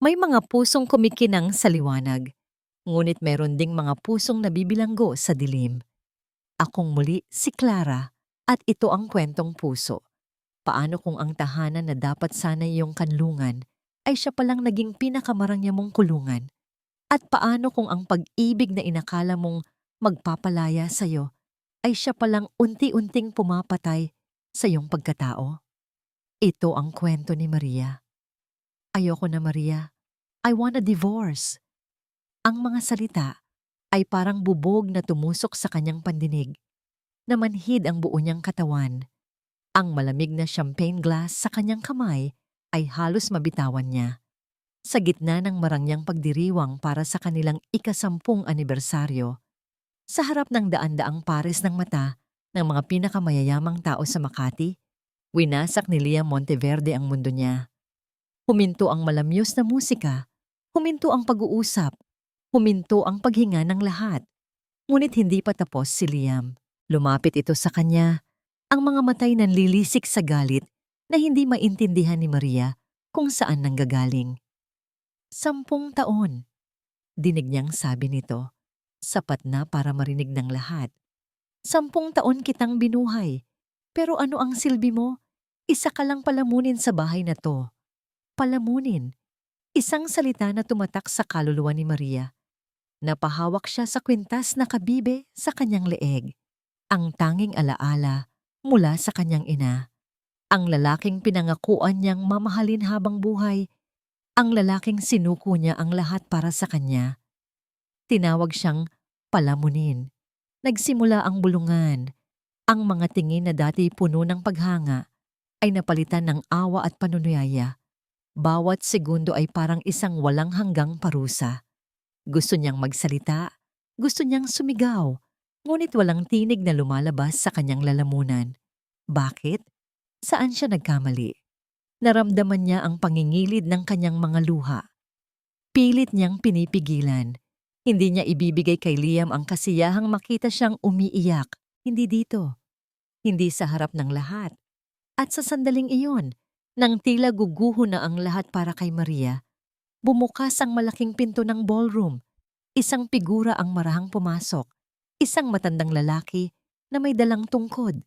May mga pusong kumikinang sa liwanag, ngunit meron ding mga pusong nabibilanggo sa dilim. Akong muli si Clara at ito ang kwentong puso. Paano kung ang tahanan na dapat sana iyong kanlungan ay siya palang naging pinakamarangya mong kulungan? At paano kung ang pag-ibig na inakala mong magpapalaya sa'yo ay siya palang unti-unting pumapatay sa iyong pagkatao? Ito ang kwento ni Maria. Ayoko na, Maria. I want a divorce. Ang mga salita ay parang bubog na tumusok sa kanyang pandinig. Namanhid ang buo niyang katawan. Ang malamig na champagne glass sa kanyang kamay ay halos mabitawan niya. Sa gitna ng marangyang pagdiriwang para sa kanilang ika-10 anibersaryo, sa harap ng daan-daang pares ng mata ng mga pinakamayayamang tao sa Makati, winasak ni Liam Monteverde ang mundo niya. Huminto ang malamyos na musika, huminto ang pag-uusap, huminto ang paghinga ng lahat. Ngunit hindi pa tapos si Liam. Lumapit ito sa kanya, ang mga matay nanlilisik sa galit na hindi maintindihan ni Maria kung saan nanggagaling. 10 taon, dinig niyang sabi nito. Sapat na para marinig ng lahat. 10 taon kitang binuhay. Pero ano ang silbi mo? Isa ka lang palamunin sa bahay na to. Palamunin. Isang salita na tumatak sa kaluluwa ni Maria. Napahawak siya sa kwintas na kabibe sa kanyang leeg. Ang tanging alaala mula sa kanyang ina. Ang lalaking pinangakuan niyang mamahalin habang buhay. Ang lalaking sinuko niya ang lahat para sa kanya. Tinawag siyang palamunin. Nagsimula ang bulungan. Ang mga tingin na dati puno ng paghanga ay napalitan ng awa at panunuyaya. Bawat segundo ay parang isang walang hanggang parusa. Gusto niyang magsalita, gusto niyang sumigaw, ngunit walang tinig na lumalabas sa kanyang lalamunan. Bakit? Saan siya nagkamali? Naramdaman niya ang pangingilid ng kanyang mga luha. Pilit niyang pinipigilan. Hindi niya ibibigay kay Liam ang kasiyahang makita siyang umiiyak. Hindi dito. Hindi sa harap ng lahat. At sa sandaling iyon, nang tila guguho na ang lahat para kay Maria, bumukas ang malaking pinto ng ballroom. Isang figura ang marahang pumasok. Isang matandang lalaki na may dalang tungkod.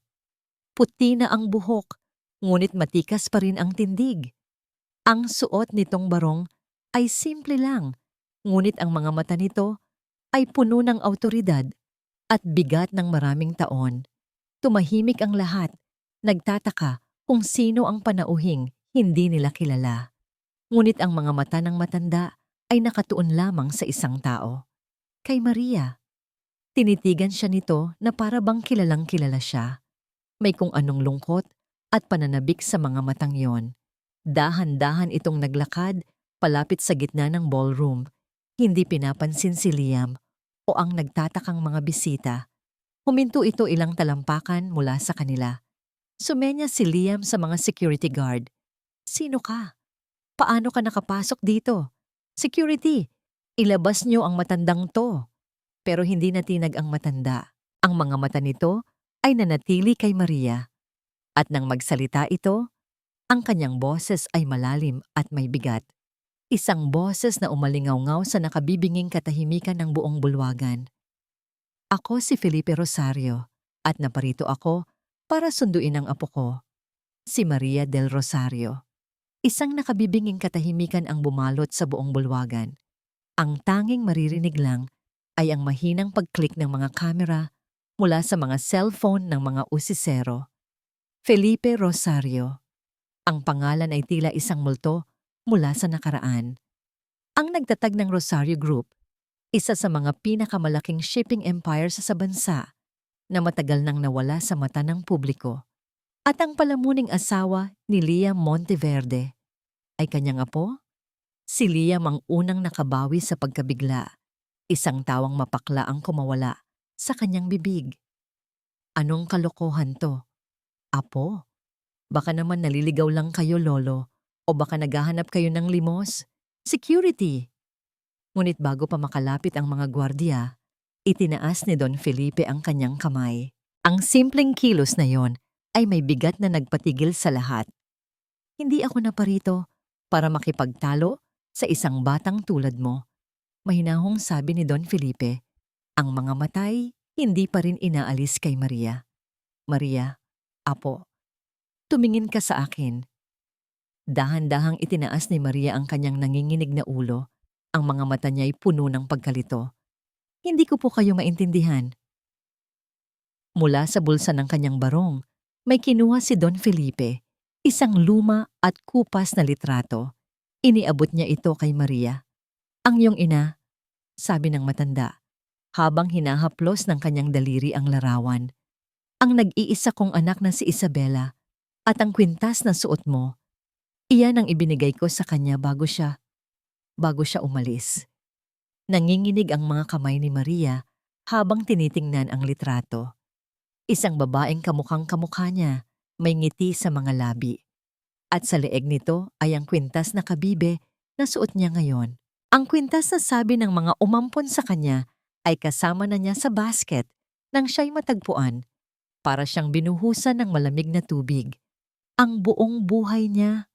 Puti na ang buhok, ngunit matikas pa rin ang tindig. Ang suot nitong barong ay simple lang, ngunit ang mga mata nito ay puno ng awtoridad at bigat ng maraming taon. Tumahimik ang lahat, nagtataka kung sino ang panauhing hindi nila kilala. Ngunit ang mga mata ng matanda ay nakatuon lamang sa isang tao. Kay Maria. Tinitigan siya nito na para bang kilalang kilala siya. May kung anong lungkot at pananabik sa mga matang yon. Dahan-dahan itong naglakad palapit sa gitna ng ballroom. Hindi pinapansin si Liam o ang nagtatakang mga bisita. Huminto ito ilang talampakan mula sa kanila. Sumenya si Liam sa mga security guard. Sino ka? Paano ka nakapasok dito? Security, ilabas niyo ang matandang to. Pero hindi natinag ang matanda. Ang mga mata nito ay nanatili kay Maria. At nang magsalita ito, ang kanyang boses ay malalim at may bigat. Isang boses na umalingaw-ngaw sa nakabibinging katahimikan ng buong bulwagan. Ako si Felipe Rosario at naparito ako para sunduin ang apo ko, si Maria del Rosario. Isang nakabibinging katahimikan ang bumalot sa buong bulwagan. Ang tanging maririnig lang ay ang mahinang pag-click ng mga kamera mula sa mga cellphone ng mga usisero. Felipe Rosario. Ang pangalan ay tila isang multo mula sa nakaraan. Ang nagtatag ng Rosario Group, isa sa mga pinakamalaking shipping empire sa bansa na matagal nang nawala sa mata ng publiko. At ang palamuning asawa ni Liam Monteverde ay kanyang apo? Si Liam ang unang nakabawi sa pagkabigla. Isang tawang mapakla ang kumawala sa kanyang bibig. Anong kalokohan to? Apo? Baka naman naliligaw lang kayo, lolo. O baka naghahanap kayo ng limos? Security! Ngunit bago pa makalapit ang mga gwardiya, itinaas ni Don Felipe ang kanyang kamay. Ang simpleng kilos na yon ay may bigat na nagpatigil sa lahat. Hindi ako naparito para makipagtalo Sa isang batang tulad mo, mahinahong sabi ni Don Felipe, ang mga matay hindi pa rin inaalis kay Maria. Maria, apo, tumingin ka sa akin. Dahan-dahang itinaas ni Maria ang kanyang nanginginig na ulo. Ang mga mata niya'y puno ng pagkalito. Hindi ko po kayo maintindihan. Mula sa bulsa ng kanyang barong, may kinuha si Don Felipe, isang luma at kupas na litrato. Iniabot niya ito kay Maria. Ang iyong ina, sabi ng matanda, habang hinahaplos ng kanyang daliri ang larawan. Ang nag-iisa kong anak na si Isabela at ang kwintas na suot mo, iyan ang ibinigay ko sa kanya bago siya umalis. Nanginginig ang mga kamay ni Maria habang tinitingnan ang litrato. Isang babaeng kamukhang kamukha niya, may ngiti sa mga labi. At sa leeg nito ay ang kwintas na kabibe na suot niya ngayon. Ang kwintas na sabi ng mga umampon sa kanya ay kasama na niya sa basket nang siya'y matagpuan. Para siyang binuhusan ng malamig na tubig. Ang buong buhay niya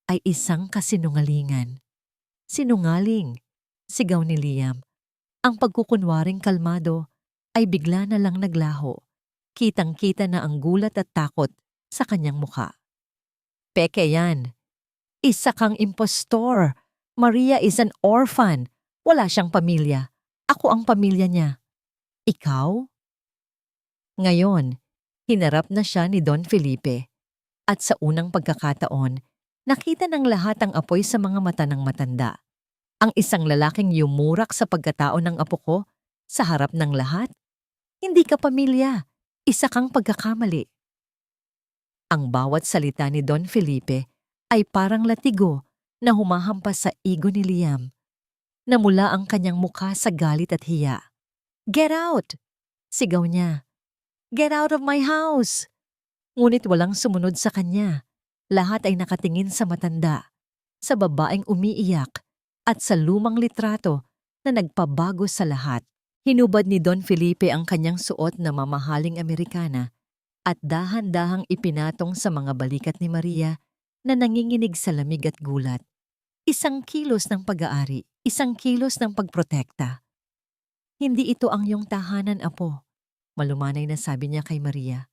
ay isang kasinungalingan. Sinungaling, sigaw ni Liam. Ang pagkukunwaring kalmado ay bigla na lang naglaho. Kitang-kita na ang gulat at takot sa kanyang mukha. Peke yan. Isa kang impostor. Maria is an orphan. Wala siyang pamilya. Ako ang pamilya niya. Ikaw? Ngayon, hinarap na siya ni Don Felipe. At sa unang pagkakataon, nakita ng lahat ang apoy sa mga mata ng matanda. Ang isang lalaking yumurak sa pagkatao ng apo ko sa harap ng lahat. Hindi ka pamilya. Isa kang pagkakamali. Ang bawat salita ni Don Felipe ay parang latigo na humahampas sa ego ni Liam. Namula ang kanyang mukha sa galit at hiya. Get out! Sigaw niya. Get out of my house! Ngunit walang sumunod sa kanya. Lahat ay nakatingin sa matanda, sa babaeng umiiyak, at sa lumang litrato na nagpabago sa lahat. Hinubad ni Don Felipe ang kanyang suot na mamahaling Amerikana at dahan-dahang ipinatong sa mga balikat ni Maria na nanginginig sa lamig at gulat. Isang kilos ng pag-aari, isang kilos ng pagprotekta. Hindi ito ang iyong tahanan, apo. Malumanay na sabi niya kay Maria.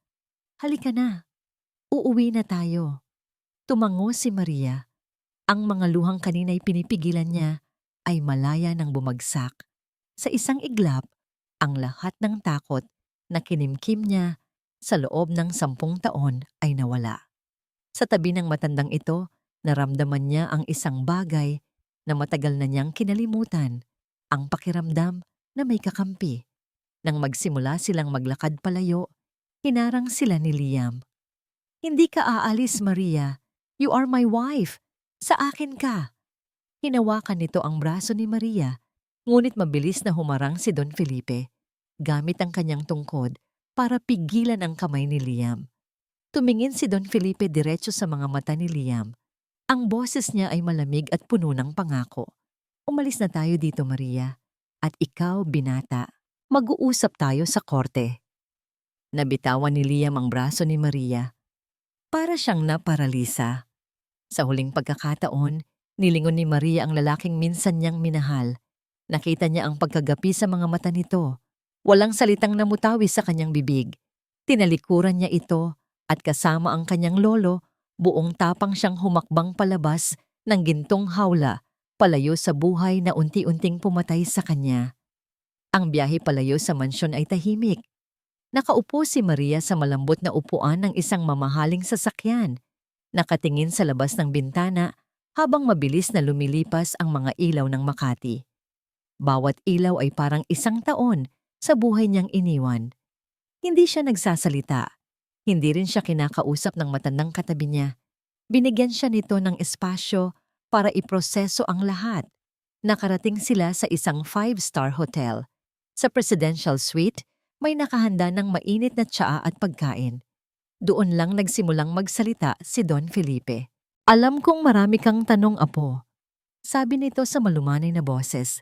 Halika na, uuwi na tayo. Tumango si Maria. Ang mga luhang kanina'y pinipigilan niya ay malaya nang bumagsak. Sa isang iglap, ang lahat ng takot na kinimkim niya sa loob ng 10 taon ay nawala. Sa tabi ng matandang ito, naramdaman niya ang isang bagay na matagal na niyang kinalimutan, ang pakiramdam na may kakampi. Nang magsimula silang maglakad palayo, hinarang sila ni Liam. Hindi ka aalis, Maria. You are my wife. Sa akin ka. Hinawakan nito ang braso ni Maria, ngunit mabilis na humarang si Don Felipe, gamit ang kanyang tungkod para pigilan ang kamay ni Liam. Tumingin si Don Felipe diretso sa mga mata ni Liam. Ang boses niya ay malamig at puno ng pangako. Umalis na tayo dito, Maria. At ikaw, binata. Mag-uusap tayo sa korte. Nabitawan ni Liam ang braso ni Maria. Para siyang naparalisa. Sa huling pagkakataon, nilingon ni Maria ang lalaking minsan niyang minahal. Nakita niya ang pagkagapi sa mga mata nito. Walang salitang namutawi sa kanyang bibig. Tinalikuran niya ito at kasama ang kanyang lolo, buong tapang siyang humakbang palabas ng gintong hawla, palayo sa buhay na unti-unting pumatay sa kanya. Ang biyahe palayo sa mansyon ay tahimik. Nakaupo si Maria sa malambot na upuan ng isang mamahaling sasakyan. Nakatingin sa labas ng bintana habang mabilis na lumilipas ang mga ilaw ng Makati. Bawat ilaw ay parang 1 taon sa buhay niyang iniwan. Hindi siya nagsasalita. Hindi rin siya kinakausap ng matandang katabi niya. Binigyan siya nito ng espasyo para iproseso ang lahat. Nakarating sila sa isang 5-star hotel. Sa presidential suite, may nakahanda ng mainit na tsaa at pagkain. Doon lang nagsimulang magsalita si Don Felipe. Alam kong marami kang tanong, apo. Sabi nito sa malumanay na boses,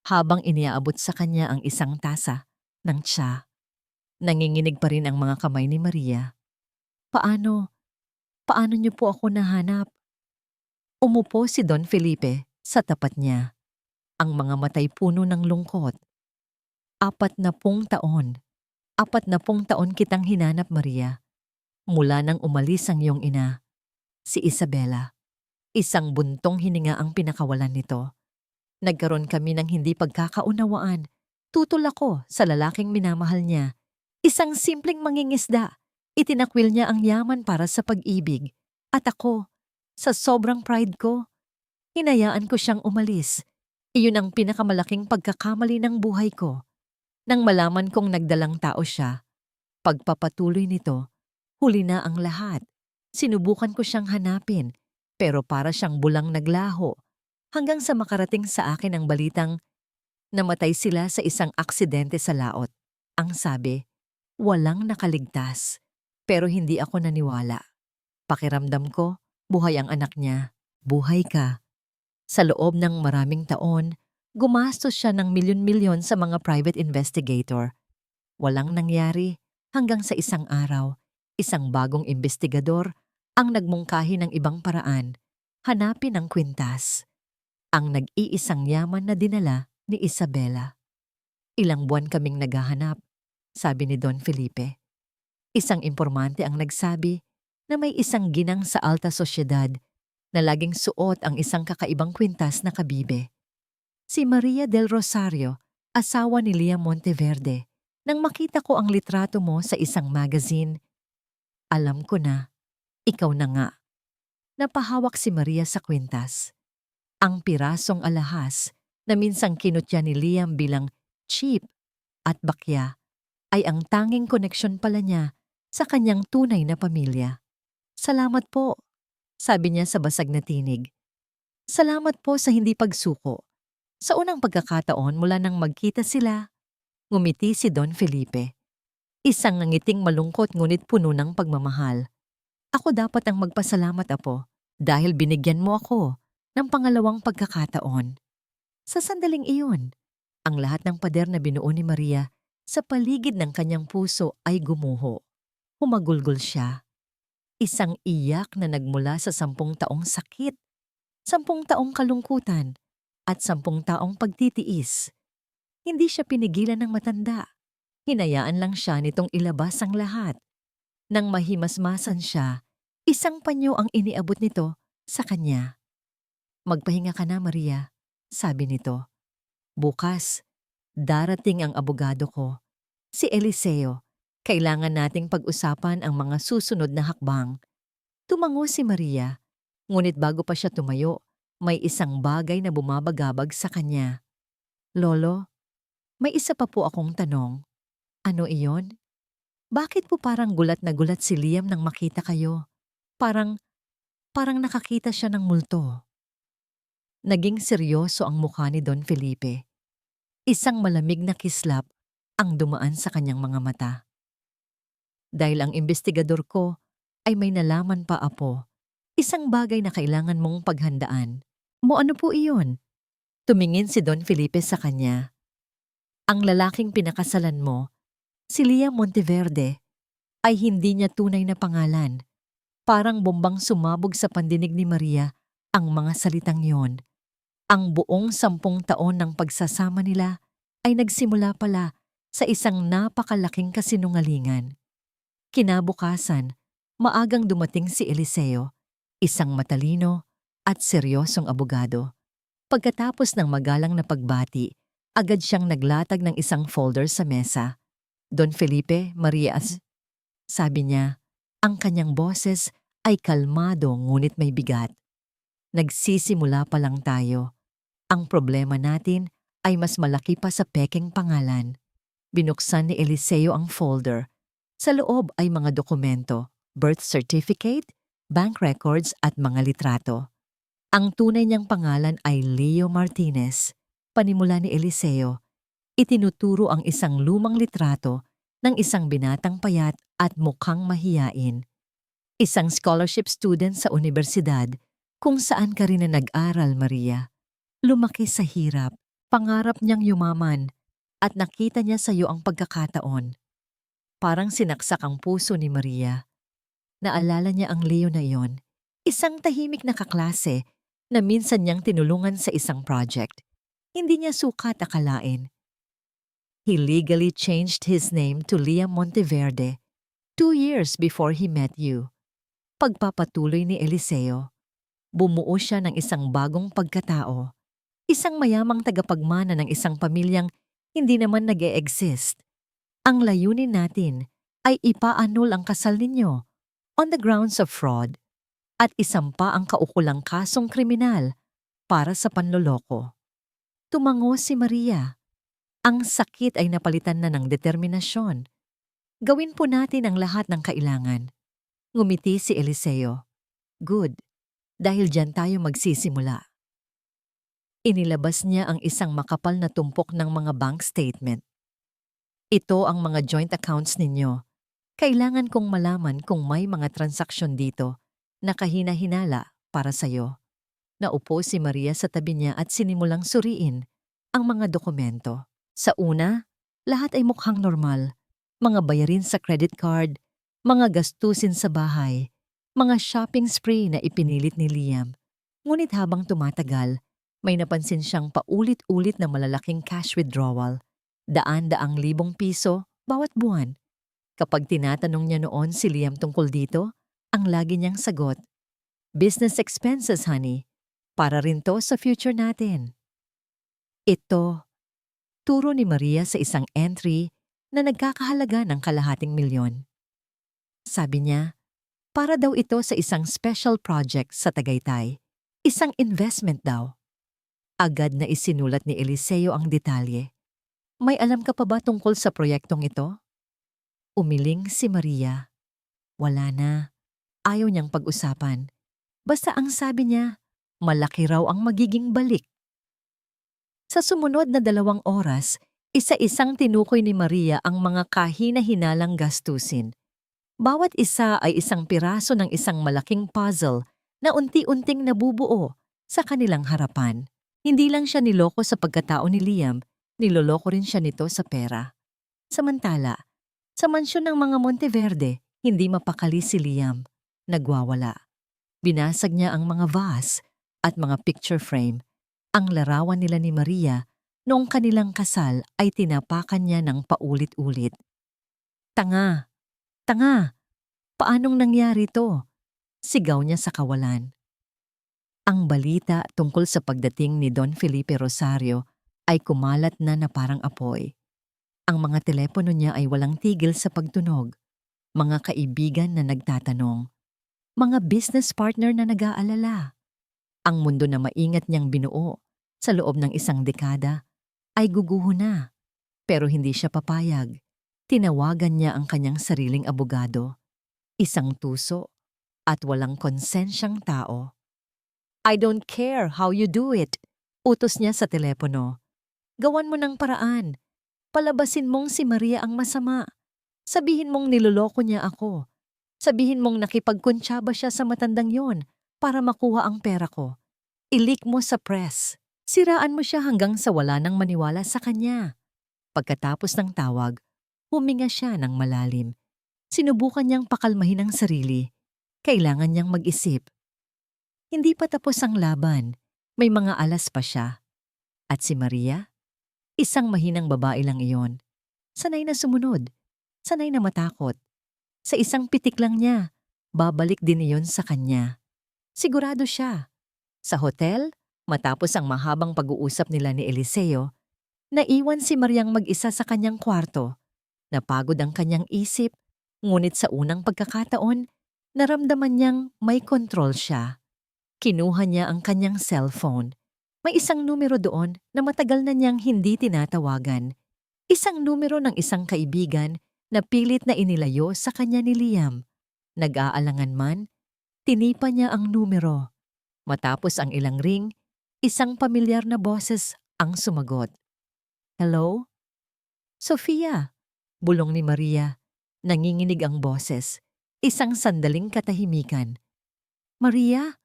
habang iniaabot sa kanya ang isang tasa ng tsa. Nanginginig pa rin ang mga kamay ni Maria. Paano niyo po ako nahanap? Umupo si Don Felipe Sa tapat niya, ang mga matay puno ng lungkot. 40 taon. 40 taon kitang hinanap, Maria. Mula nang umalis ang iyong ina, si Isabela. Isang buntong hininga ang pinakawalan nito. Nagkaroon kami ng hindi pagkakaunawaan. Tutol ako sa lalaking minamahal niya. Isang simpleng mangingisda. Itinakwil niya ang yaman para sa pag-ibig. At ako, sa sobrang pride ko, hinayaan ko siyang umalis. Iyon ang pinakamalaking pagkakamali ng buhay ko. Nang malaman kong nagdalang tao siya, pagpapatuloy nito, huli na ang lahat. Sinubukan ko siyang hanapin, pero para siyang bulang naglaho. Hanggang sa makarating sa akin ang balitang namatay sila sa isang aksidente sa laot. Ang sabi, walang nakaligtas. Pero hindi ako naniwala. Pakiramdam ko, buhay ang anak niya. Buhay ka. Sa loob ng maraming taon, gumastos siya ng milyon-milyon sa mga private investigator. Walang nangyari hanggang sa isang araw, isang bagong investigador ang nagmungkahi ng ibang paraan, hanapin ang kwintas. Ang nag-iisang yaman na dinala ni Isabela. Ilang buwan kaming naghahanap, sabi ni Don Felipe. Isang impormante ang nagsabi na may isang ginang sa alta sosyedad na laging suot ang isang kakaibang kwintas na kabibe. Si Maria del Rosario, asawa ni Liam Monteverde. Nang makita ko ang litrato mo sa isang magazine, alam ko na, ikaw na nga. Napahawak si Maria sa kwintas. Ang pirasong alahas na minsang kinutya ni Liam bilang cheap at bakya ay ang tanging koneksyon pala niya sa kanyang tunay na pamilya. Salamat po, sabi niya sa basag na tinig. Salamat po sa hindi pagsuko. Sa unang pagkakataon mula nang magkita sila, ngumiti si Don Felipe. Isang ngiting malungkot ngunit puno ng pagmamahal. Ako dapat ang magpasalamat, Apo, dahil binigyan mo ako ng pangalawang pagkakataon. Sa sandaling iyon, ang lahat ng pader na binuo ni Maria sa paligid ng kanyang puso ay gumuho. Humagulgol siya. Isang iyak na nagmula sa 10 taong sakit, 10 taong kalungkutan, at 10 taong pagtitiis. Hindi siya pinigilan ng matanda. Hinayaan lang siya nitong ilabas ang lahat. Nang mahimasmasan siya, isang panyo ang iniabot nito sa kanya. Magpahinga ka na, Maria, sabi nito. Bukas, darating ang abogado ko, si Eliseo. Kailangan nating pag-usapan ang mga susunod na hakbang. Tumango si Maria, ngunit bago pa siya tumayo, may isang bagay na bumabagabag sa kanya. Lolo, may isa pa po akong tanong. Ano iyon? Bakit po parang gulat na gulat si Liam nang makita kayo? Parang nakakita siya ng multo. Naging seryoso ang mukha ni Don Felipe. Isang malamig na kislap ang dumaan sa kanyang mga mata. Dahil ang investigador ko ay may nalaman pa, Apo. Isang bagay na kailangan mong paghandaan. Ano po iyon? Tumingin si Don Felipe sa kanya. Ang lalaking pinakasalan mo, si Liam Monteverde, ay hindi niya tunay na pangalan. Parang bombang sumabog sa pandinig ni Maria ang mga salitang yon. Ang buong 10 taon ng pagsasama nila ay nagsimula pala sa isang napakalaking kasinungalingan. Kinabukasan, maagang dumating si Eliseo, isang matalino at seryosong abogado. Pagkatapos ng magalang na pagbati, agad siyang naglatag ng isang folder sa mesa. Don Felipe, Marias, sabi niya, ang kanyang boses ay kalmado ngunit may bigat. Nagsisimula pa lang tayo. Ang problema natin ay mas malaki pa sa pekeng pangalan. Binuksan ni Eliseo ang folder. Sa loob ay mga dokumento, birth certificate, bank records at mga litrato. Ang tunay niyang pangalan ay Leo Martinez. Panimula ni Eliseo, itinuturo ang isang lumang litrato ng isang binatang payat at mukhang mahiyain. Isang scholarship student sa universidad kung saan ka rin na nag-aral, Maria. Lumaki sa hirap, pangarap niyang yumaman, at nakita niya sa iyo ang pagkakataon. Parang sinaksak ang puso ni Maria. Naalala niya ang Leo na iyon, isang tahimik na kaklase na minsan niyang tinulungan sa isang project. Hindi niya sukat akalain. He legally changed his name to Liam Monteverde 2 years before he met you. Pagpapatuloy ni Eliseo, bumuo siya ng isang bagong pagkatao, isang mayamang tagapagmana ng isang pamilyang hindi naman nag-e-exist. Ang layunin natin ay ipaanul ang kasal ninyo on the grounds of fraud at isampa ang kaukulang kasong kriminal para sa panloloko. Tumango si Maria. Ang sakit ay napalitan na ng determinasyon. Gawin po natin ang lahat ng kailangan. Ngumiti si Eliseo. Good, dahil dyan tayo magsisimula. Inilabas niya ang isang makapal na tumpok ng mga bank statement. Ito ang mga joint accounts ninyo. Kailangan kong malaman kung may mga transaksyon dito na kahina-hinala para sa'yo. Naupo si Maria sa tabi niya at sinimulang suriin ang mga dokumento. Sa una, lahat ay mukhang normal. Mga bayarin sa credit card, mga gastusin sa bahay, mga shopping spree na ipinilit ni Liam. Ngunit habang tumatagal, may napansin siyang paulit-ulit na malalaking cash withdrawal. Daan-daang libong piso bawat buwan. Kapag tinatanong niya noon si Liam tungkol dito, ang lagi niyang sagot, "Business expenses, honey. Para rin to sa future natin." Ito, turo ni Maria sa isang entry na nagkakahalaga ng ₱250,000. Sabi niya, para daw ito sa isang special project sa Tagaytay. Isang investment daw. Agad na isinulat ni Eliseo ang detalye. May alam ka pa ba tungkol sa proyektong ito? Umiling si Maria. Wala na. Ayaw niyang pag-usapan. Basta ang sabi niya, malaki raw ang magiging balik. Sa sumunod na 2 oras, isa-isang tinukoy ni Maria ang mga kahina-hinalang gastusin. Bawat isa ay isang piraso ng isang malaking puzzle na unti-unting nabubuo sa kanilang harapan. Hindi lang siya niloko sa pagkatao ni Liam, niloloko rin siya nito sa pera. Samantala, sa mansyon ng mga Monteverde, hindi mapakali si Liam. Nagwawala. Binasag niya ang mga vase at mga picture frame. Ang larawan nila ni Maria noong kanilang kasal ay tinapakan niya ng paulit-ulit. Tanga! Tanga! Paanong nangyari to? Sigaw niya sa kawalan. Ang balita tungkol sa pagdating ni Don Felipe Rosario ay kumalat na parang apoy. Ang mga telepono niya ay walang tigil sa pagtunog. Mga kaibigan na nagtatanong. Mga business partner na nag-aalala. Ang mundo na maingat niyang binuo sa loob ng isang dekada ay guguho na. Pero hindi siya papayag. Tinawagan niya ang kanyang sariling abogado. Isang tuso at walang konsensyang tao. I don't care how you do it. Utos niya sa telepono. Gawan mo ng paraan. Palabasin mong si Maria ang masama. Sabihin mong niloloko niya ako. Sabihin mong nakipagkuntsaba siya sa matandang yon para makuha ang pera ko. I-leak mo sa press. Siraan mo siya hanggang sa wala nang maniwala sa kanya. Pagkatapos ng tawag, huminga siya ng malalim. Sinubukan niyang pakalmahin ang sarili. Kailangan niyang mag-isip. Hindi pa tapos ang laban. May mga alas pa siya. At si Maria? Isang mahinang babae lang iyon. Sanay na sumunod. Sanay na matakot. Sa isang pitik lang niya, babalik din iyon sa kanya. Sigurado siya. Sa hotel, matapos ang mahabang pag-uusap nila ni Eliseo, naiwan si Mariang mag-isa sa kanyang kwarto. Napagod ang kanyang isip, ngunit sa unang pagkakataon, naramdaman niyang may kontrol siya. Kinuha niya ang kanyang cellphone. May isang numero doon na matagal na niyang hindi tinatawagan. Isang numero ng isang kaibigan na pilit na inilayo sa kanya ni Liam. Nag-aalangan man, tinipa niya ang numero. Matapos ang ilang ring, isang pamilyar na boses ang sumagot. Hello? Sofia, bulong ni Maria. Nanginginig ang boses. Isang sandaling katahimikan. Maria?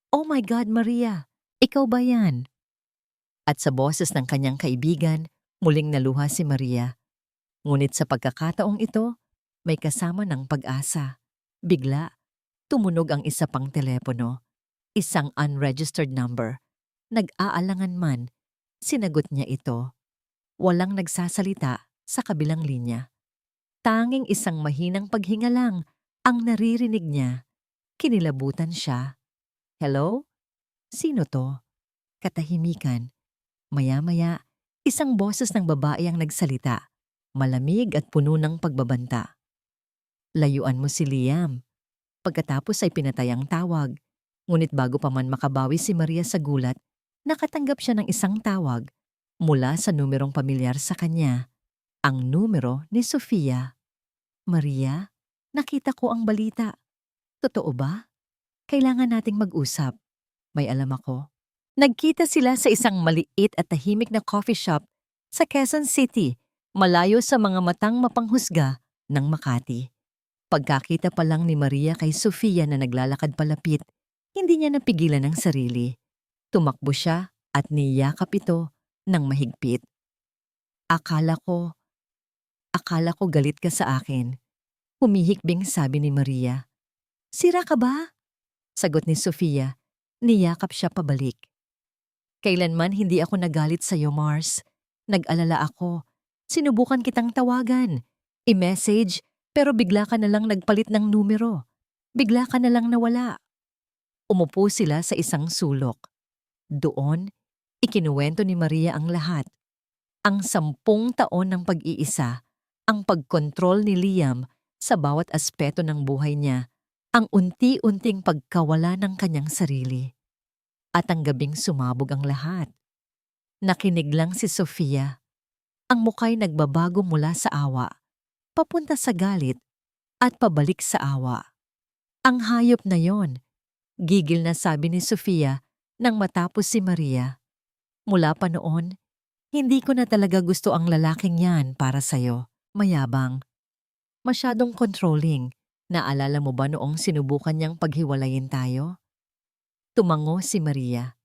Oh my God, Maria! Ikaw ba yan? At sa boses ng kanyang kaibigan, muling naluha si Maria. Ngunit sa pagkakataong ito, may kasama ng pag-asa. Bigla, tumunog ang isa pang telepono. Isang unregistered number. Nag-aalangan man, sinagot niya ito. Walang nagsasalita sa kabilang linya. Tanging isang mahinang paghinga lang ang naririnig niya. Kinilabutan siya. Hello? Sino to? Katahimikan. Maya-maya, isang boses ng babae ang nagsalita. Malamig at puno ng pagbabanta. Layuan mo si Liam. Pagkatapos ay pinatay ang tawag. Ngunit bago pa man makabawi si Maria sa gulat, nakatanggap siya ng isang tawag mula sa numerong pamilyar sa kanya. Ang numero ni Sofia. Maria, nakita ko ang balita. Totoo ba? Kailangan nating mag-usap. May alam ako. Nagkita sila sa isang maliit at tahimik na coffee shop sa Quezon City, malayo sa mga matang mapanghusga ng Makati. Pagkakita pa lang ni Maria kay Sofia na naglalakad palapit, hindi niya napigilan ang sarili. Tumakbo siya at niyakap ito ng mahigpit. Akala ko galit ka sa akin. Humihikbing sabi ni Maria. Sira ka ba? Sagot ni Sofia. Niyakap siya pabalik. Kailanman hindi ako nagalit sa iyo, Mars. Nag-alala ako. Sinubukan kitang tawagan. I-message, pero bigla ka na lang nagpalit ng numero. Bigla ka na lang nawala. Umupo sila sa isang sulok. Doon, ikinuwento ni Maria ang lahat. Ang 10 taon ng pag-iisa, ang pagkontrol ni Liam sa bawat aspeto ng buhay niya, ang unti-unting pagkawala ng kanyang sarili. At ang gabing sumabog ang lahat. Nakinig lang si Sofia. Ang muka'y nagbabago mula sa awa, papunta sa galit, at pabalik sa awa. Ang hayop na yon, gigil na sabi ni Sofia nang matapos si Maria. Mula pa noon, hindi ko na talaga gusto ang lalaking yan para sa'yo. Mayabang. Masyadong controlling. Naalala mo ba noong sinubukan niyang paghiwalayin tayo? Tumango si Maria.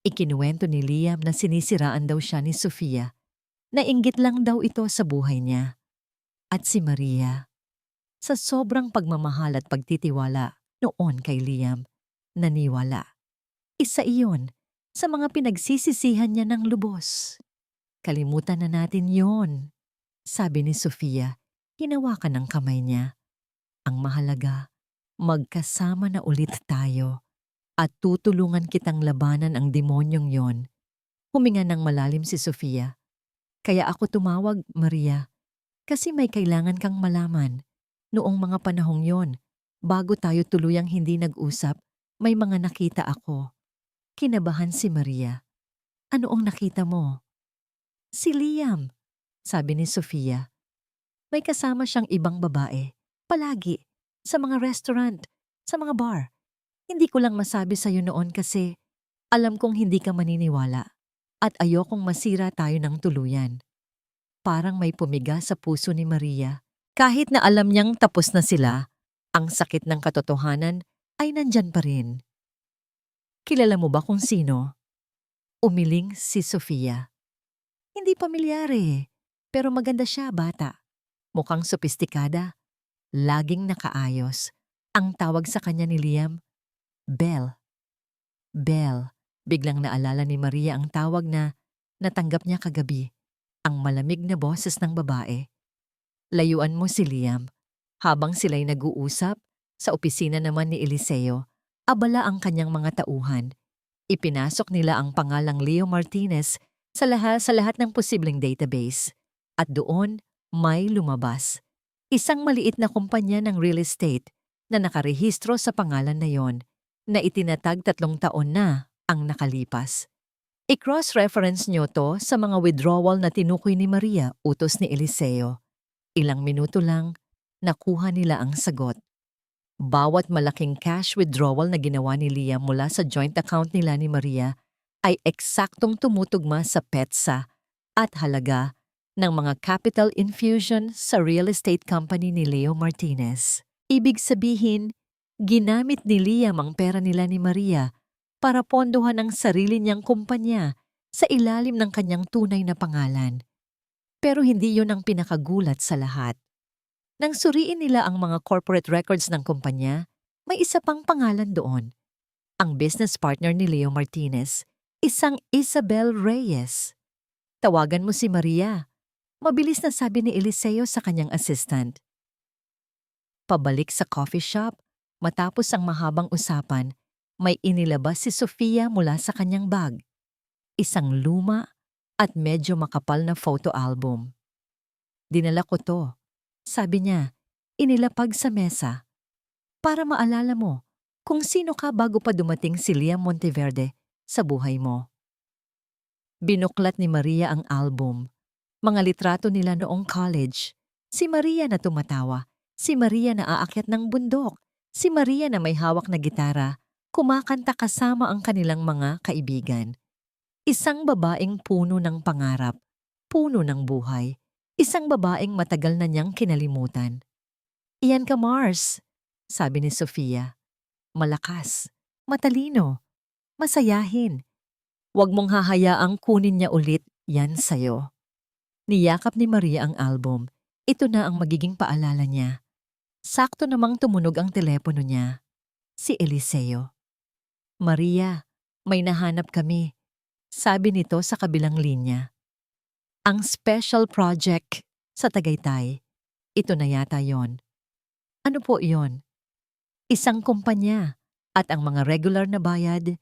Ikinuwento ni Liam na sinisiraan daw siya ni Sofia. Nainggit lang daw ito sa buhay niya. At si Maria, sa sobrang pagmamahal at pagtitiwala noon kay Liam, naniwala. Isa iyon sa mga pinagsisisihan niya ng lubos. Kalimutan na natin yon, sabi ni Sofia, hinawakan ng kamay niya. Ang mahalaga, magkasama na ulit tayo. At tutulungan kitang labanan ang demonyong yon. Huminga ng malalim si Sofia. Kaya ako tumawag, Maria, kasi may kailangan kang malaman. Noong mga panahong yon, bago tayo tuluyang hindi nag-usap, may mga nakita ako. Kinabahan si Maria. Ano ang nakita mo? Si Liam, sabi ni Sofia. May kasama siyang ibang babae, palagi, sa mga restaurant, sa mga bar. Hindi ko lang masabi sa'yo noon kasi alam kong hindi ka maniniwala at ayokong masira tayo ng tuluyan. Parang may pumiga sa puso ni Maria. Kahit na alam niyang tapos na sila, ang sakit ng katotohanan ay nandyan pa rin. Kilala mo ba kung sino? Umiling si Sofia. Hindi pamilyar pero maganda siya, bata. Mukhang sopistikada, laging nakaayos. Ang tawag sa kanya ni Liam, Belle. Belle. Biglang naalala ni Maria ang tawag na natanggap niya kagabi. Ang malamig na boses ng babae. Layuan mo si Liam. Habang sila'y nag-uusap, sa opisina naman ni Eliseo, abala ang kanyang mga tauhan. Ipinasok nila ang pangalang Leo Martinez sa lahat ng posibleng database. At doon, may lumabas. Isang maliit na kumpanya ng real estate na nakarehistro sa pangalan na yon, na itinatag 3 taon na ang nakalipas. I-cross-reference nyo to sa mga withdrawal na tinukoy ni Maria, utos ni Eliseo. Ilang minuto lang, nakuha nila ang sagot. Bawat malaking cash withdrawal na ginawa ni Liam mula sa joint account nila ni Maria ay eksaktong tumutugma sa petsa at halaga ng mga capital infusion sa real estate company ni Leo Martinez. Ibig sabihin, ginamit ni Liam ang pera nila ni Maria para pondohan ang sarili niyang kumpanya sa ilalim ng kanyang tunay na pangalan. Pero hindi yon ang pinakagulat sa lahat. Nang suriin nila ang mga corporate records ng kumpanya, may isa pang pangalan doon. Ang business partner ni Leo Martinez, isang Isabel Reyes. Tawagan mo si Maria. Mabilis na sabi ni Eliseo sa kanyang assistant. Pabalik sa coffee shop, matapos ang mahabang usapan, may inilabas si Sofia mula sa kanyang bag. Isang luma at medyo makapal na photo album. Dinala ko to, sabi niya, inilapag sa mesa. Para maalala mo kung sino ka bago pa dumating si Liam Monteverde sa buhay mo. Binuklat ni Maria ang album. Mga litrato nila noong college. Si Maria na tumatawa. Si Maria na aakyat ng bundok. Si Maria na may hawak na gitara, kumakanta kasama ang kanilang mga kaibigan. Isang babaeng puno ng pangarap, puno ng buhay. Isang babaeng matagal na niyang kinalimutan. Iyan ka, Mars, sabi ni Sofia. Malakas, matalino, masayahin. Huwag mong hahayaang kunin niya ulit yan sayo. Niyakap ni Maria ang album. Ito na ang magiging paalala niya. Sakto namang tumunog ang telepono niya. Si Eliseo. Maria, may nahanap kami. Sabi nito sa kabilang linya. Ang special project sa Tagaytay. Ito na yata yon. Ano po yon? Isang kumpanya at ang mga regular na bayad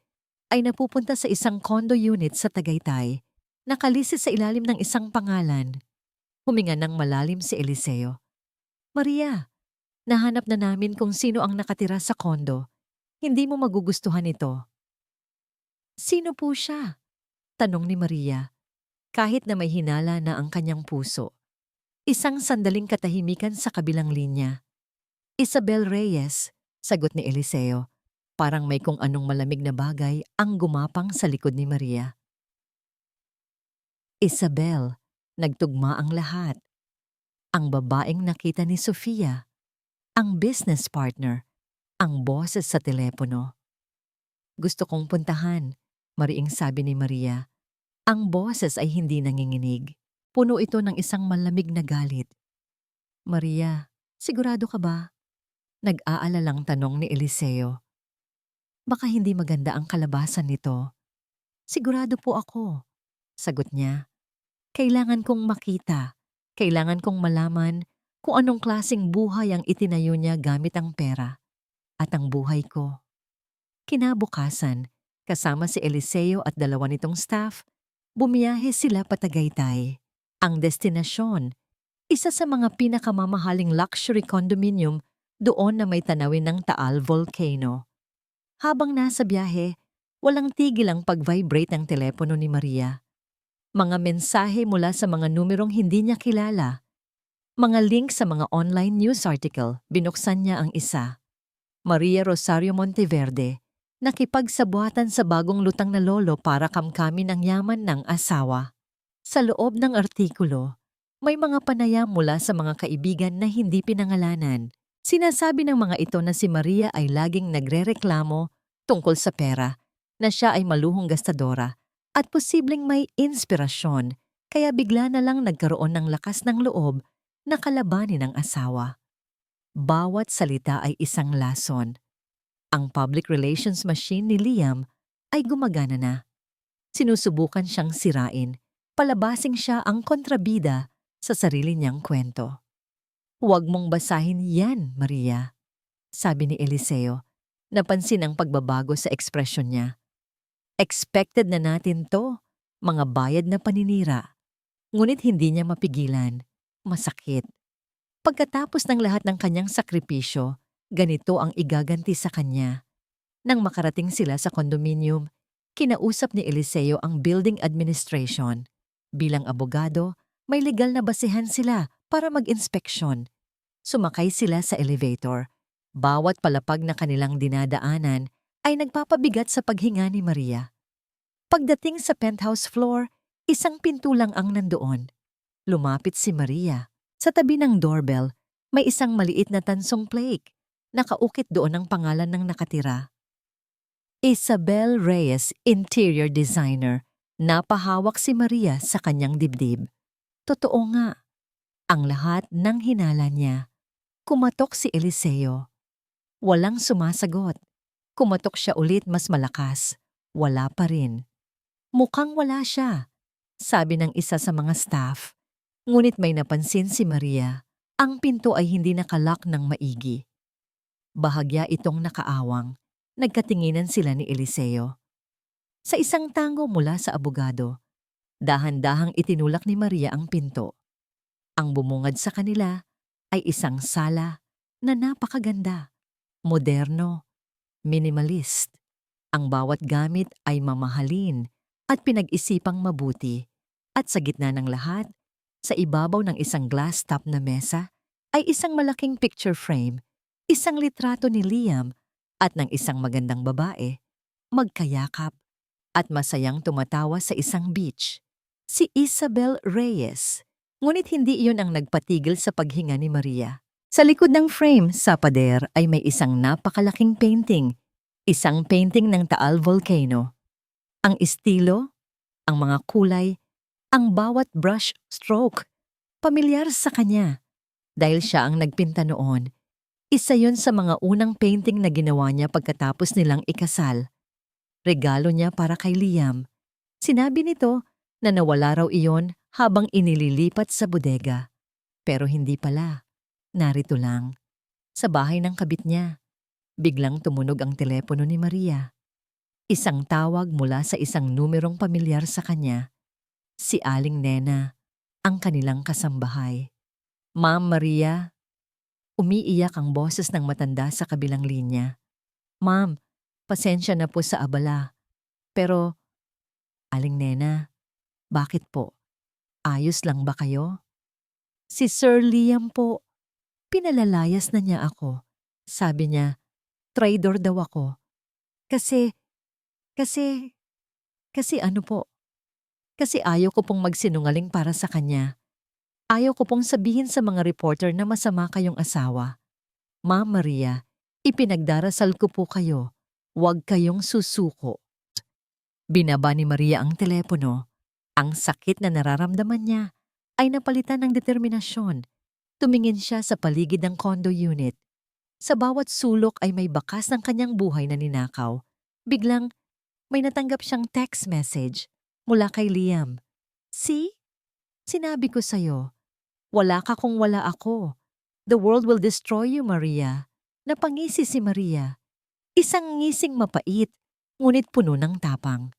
ay napupunta sa isang condo unit sa Tagaytay. Nakalisis sa ilalim ng isang pangalan. Huminga ng malalim si Eliseo. Maria, nahanap na namin kung sino ang nakatira sa condo. Hindi mo magugustuhan ito. Sino po siya? Tanong ni Maria, kahit na may hinala na ang kanyang puso. Isang sandaling katahimikan sa kabilang linya. Isabel Reyes, sagot ni Eliseo. Parang may kung anong malamig na bagay ang gumapang sa likod ni Maria. Isabel, nagtugma ang lahat. Ang babaeng nakita ni Sofia, ang business partner, ang boses sa telepono. Gusto kong puntahan, mariing sabi ni Maria. Ang boses ay hindi nanginginig. Puno ito ng isang malamig na galit. Maria, sigurado ka ba? Nag-aalalang tanong ni Eliseo. Baka hindi maganda ang kalabasan nito. Sigurado po ako, sagot niya. Kailangan kong makita. Kailangan kong malaman kung anong klaseng buhay ang itinayo niya gamit ang pera at ang buhay ko. Kinabukasan, kasama si Eliseo at dalawa nitong staff, bumiyahe sila pa Tagaytay. Ang destinasyon, isa sa mga pinakamamahaling luxury condominium doon na may tanawin ng Taal Volcano. Habang nasa biyahe, walang tigil ang pag-vibrate ng telepono ni Maria. Mga mensahe mula sa mga numerong hindi niya kilala. Mga link sa mga online news article, binuksan niya ang isa. Maria Rosario Monteverde, nakipagsabuatan sa bagong lutang na lolo para kamkamin ang yaman ng asawa. Sa loob ng artikulo, may mga panayam mula sa mga kaibigan na hindi pinangalanan. Sinasabi ng mga ito na si Maria ay laging nagrereklamo tungkol sa pera, na siya ay maluhong gastadora at posibleng may inspirasyon kaya bigla na lang nagkaroon ng lakas ng loob na kalabanin ang asawa. Bawat salita ay isang lason. Ang public relations machine ni Liam ay gumagana na. Sinusubukan siyang sirain, palabasing siya ang kontrabida sa sarili niyang kwento. Huwag mong basahin yan, Maria, sabi ni Eliseo. Napansin ang pagbabago sa ekspresyon niya. Expected na natin to, mga bayad na paninira. Ngunit hindi niya mapigilan. Masakit. Pagkatapos ng lahat ng kanyang sakripisyo, ganito ang igaganti sa kanya. Nang makarating sila sa condominium, kinausap ni Eliseo ang building administration. Bilang abogado, may legal na basehan sila para mag-inspeksyon. Sumakay sila sa elevator. Bawat palapag na kanilang dinadaanan ay nagpapabigat sa paghinga ni Maria. Pagdating sa penthouse floor, isang pinto lang ang nandoon. Lumapit si Maria. Sa tabi ng doorbell, may isang maliit na tansong plaque. Nakaukit doon ang pangalan ng nakatira. Isabel Reyes, Interior Designer. Napahawak si Maria sa kanyang dibdib. Totoo nga. Ang lahat ng hinala niya. Kumatok si Eliseo. Walang sumasagot. Kumatok siya ulit mas malakas. Wala pa rin. Mukhang wala siya, sabi ng isa sa mga staff. Ngunit may napansin si Maria. Ang pinto ay hindi nakalock ng maigi. Bahagya itong nakaawang. Nagkatinginan sila ni Eliseo. Sa isang tango mula sa abogado, dahan-dahang itinulak ni Maria ang pinto. Ang bumungad sa kanila ay isang sala na napakaganda, moderno, minimalist. Ang bawat gamit ay mamahalin at pinag-isipang mabuti. At sa gitna ng lahat, sa ibabaw ng isang glass top na mesa, ay isang malaking picture frame, isang litrato ni Liam at ng isang magandang babae, magkayakap at masayang tumatawa sa isang beach. Si Isabel Reyes. Ngunit hindi iyon ang nagpatigil sa paghinga ni Maria. Sa likod ng frame sa pader ay may isang napakalaking painting. Isang painting ng Taal Volcano. Ang estilo, ang mga kulay, ang bawat brush stroke, pamilyar sa kanya. Dahil siya ang nagpinta noon, isa yun sa mga unang painting na ginawa niya pagkatapos nilang ikasal. Regalo niya para kay Liam. Sinabi nito na nawala raw iyon habang inililipat sa bodega. Pero hindi pala. Narito lang. Sa bahay ng kabit niya. Biglang tumunog ang telepono ni Maria. Isang tawag mula sa isang numerong pamilyar sa kanya. Si Aling Nena, ang kanilang kasambahay. Ma'am Maria. Umiiyak ang boses ng matanda sa kabilang linya. Ma'am, pasensya na po sa abala. Pero, Aling Nena, bakit po? Ayos lang ba kayo? Si Sir Liam po. Pinalalayas na niya ako. Sabi niya, traitor daw ako. Kasi ano po? Kasi ayaw ko pong magsinungaling para sa kanya. Ayaw ko pong sabihin sa mga reporter na masama kayong asawa. Ma'am Maria, ipinagdarasal ko po kayo. Huwag kayong susuko. Binaba ni Maria ang telepono. Ang sakit na nararamdaman niya ay napalitan ng determinasyon. Tumingin siya sa paligid ng condo unit. Sa bawat sulok ay may bakas ng kanyang buhay na ninakaw. Biglang, may natanggap siyang text message mula kay Liam. See? Sinabi ko sa'yo, wala ka kung wala ako. The world will destroy you, Maria. Napangisi si Maria. Isang ngising mapait, ngunit puno ng tapang.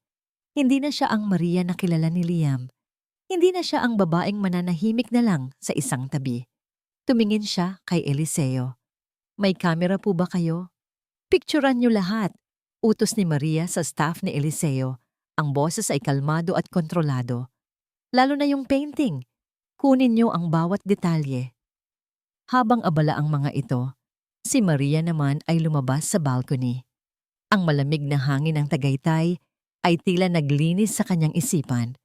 Hindi na siya ang Maria na kilala ni Liam. Hindi na siya ang babaeng mananahimik na lang sa isang tabi. Tumingin siya kay Eliseo. May kamera po ba kayo? Picturean niyo lahat. Utos ni Maria sa staff ni Eliseo. Ang boses ay kalmado at kontrolado. Lalo na yung painting. Kunin niyo ang bawat detalye. Habang abala ang mga ito, si Maria naman ay lumabas sa balcony. Ang malamig na hangin ng Tagaytay ay tila naglinis sa kanyang isipan.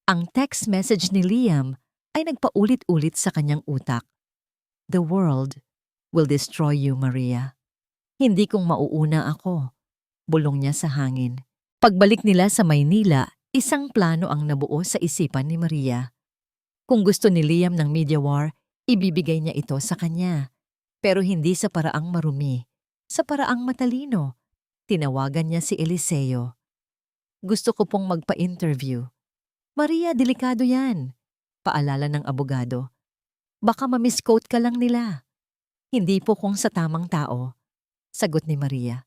Ang text message ni Liam ay nagpaulit-ulit sa kanyang utak. The world will destroy you, Maria. Hindi kong mauuna ako. Bulong niya sa hangin. Pagbalik nila sa Maynila, isang plano ang nabuo sa isipan ni Maria. Kung gusto ni Liam ng media war, ibibigay niya ito sa kanya. Pero hindi sa paraang marumi, sa paraang matalino. Tinawagan niya si Eliseo. Gusto ko pong magpa-interview. Maria, delikado yan. Paalala ng abogado. Baka ma-misquote ka lang nila. Hindi po kung sa tamang tao. Sagot ni Maria.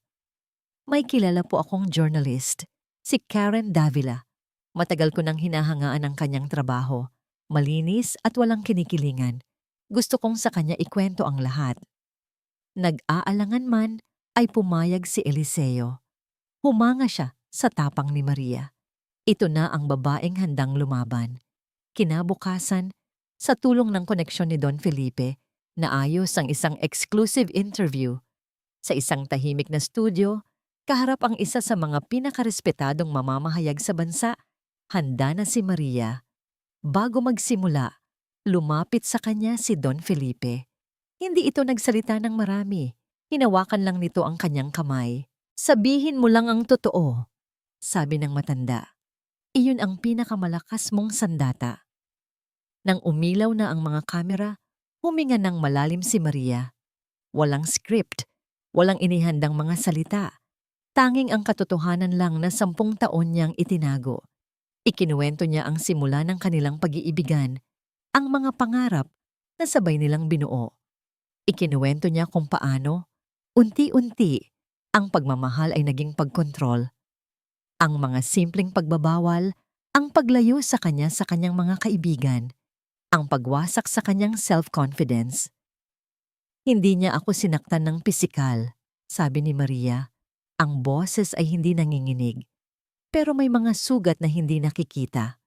May kilala po akong journalist, si Karen Davila. Matagal ko nang hinahangaan ang kanyang trabaho. Malinis at walang kinikilingan. Gusto kong sa kanya ikwento ang lahat. Nag-aalangan man ay pumayag si Eliseo. Humanga siya sa tapang ni Maria. Ito na ang babaeng handang lumaban. Kinabukasan, sa tulong ng koneksyon ni Don Felipe, naayos ang isang exclusive interview. Sa isang tahimik na studio, kaharap ang isa sa mga pinakarespetadong mamamahayag sa bansa, handa na si Maria. Bago magsimula, lumapit sa kanya si Don Felipe. Hindi ito nagsalita ng marami. Hinawakan lang nito ang kanyang kamay. Sabihin mo lang ang totoo, sabi ng matanda. Iyon ang pinakamalakas mong sandata. Nang umilaw na ang mga kamera, huminga ng malalim si Maria. Walang script, walang inihandang mga salita. Tanging ang katotohanan lang na 10 taon niyang itinago. Ikinuwento niya ang simula ng kanilang pag-iibigan, ang mga pangarap na sabay nilang binuo. Ikinuwento niya kung paano, unti-unti, ang pagmamahal ay naging pagkontrol. Ang mga simpleng pagbabawal, ang paglayo sa kanyang mga kaibigan, ang pagwasak sa kanyang self-confidence. Hindi niya ako sinaktan ng pisikal, sabi ni Maria. Ang boses ay hindi nanginginig, pero may mga sugat na hindi nakikita.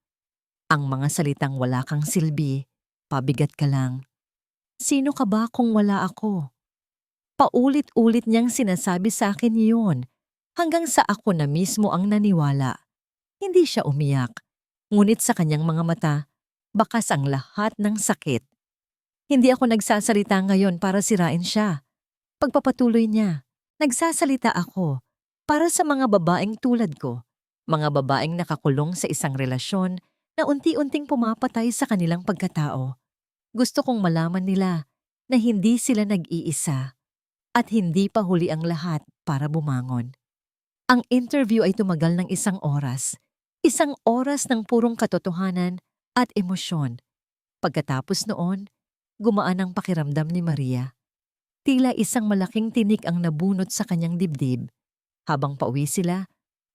Ang mga salitang wala kang silbi, pabigat ka lang. Sino ka ba kung wala ako? Paulit-ulit niyang sinasabi sa akin yun, hanggang sa ako na mismo ang naniwala. Hindi siya umiyak, ngunit sa kanyang mga mata, bakas ang lahat ng sakit. Hindi ako nagsasalita ngayon para sirain siya. Pagpapatuloy niya, nagsasalita ako para sa mga babaeng tulad ko, mga babaeng nakakulong sa isang relasyon na unti-unting pumapatay sa kanilang pagkatao. Gusto kong malaman nila na hindi sila nag-iisa at hindi pa huli ang lahat para bumangon. Ang interview ay tumagal ng 1 oras. 1 oras ng purong katotohanan at emosyon. Pagkatapos noon, gumaan ang pakiramdam ni Maria. Tila isang malaking tinik ang nabunot sa kanyang dibdib. Habang pauwi sila,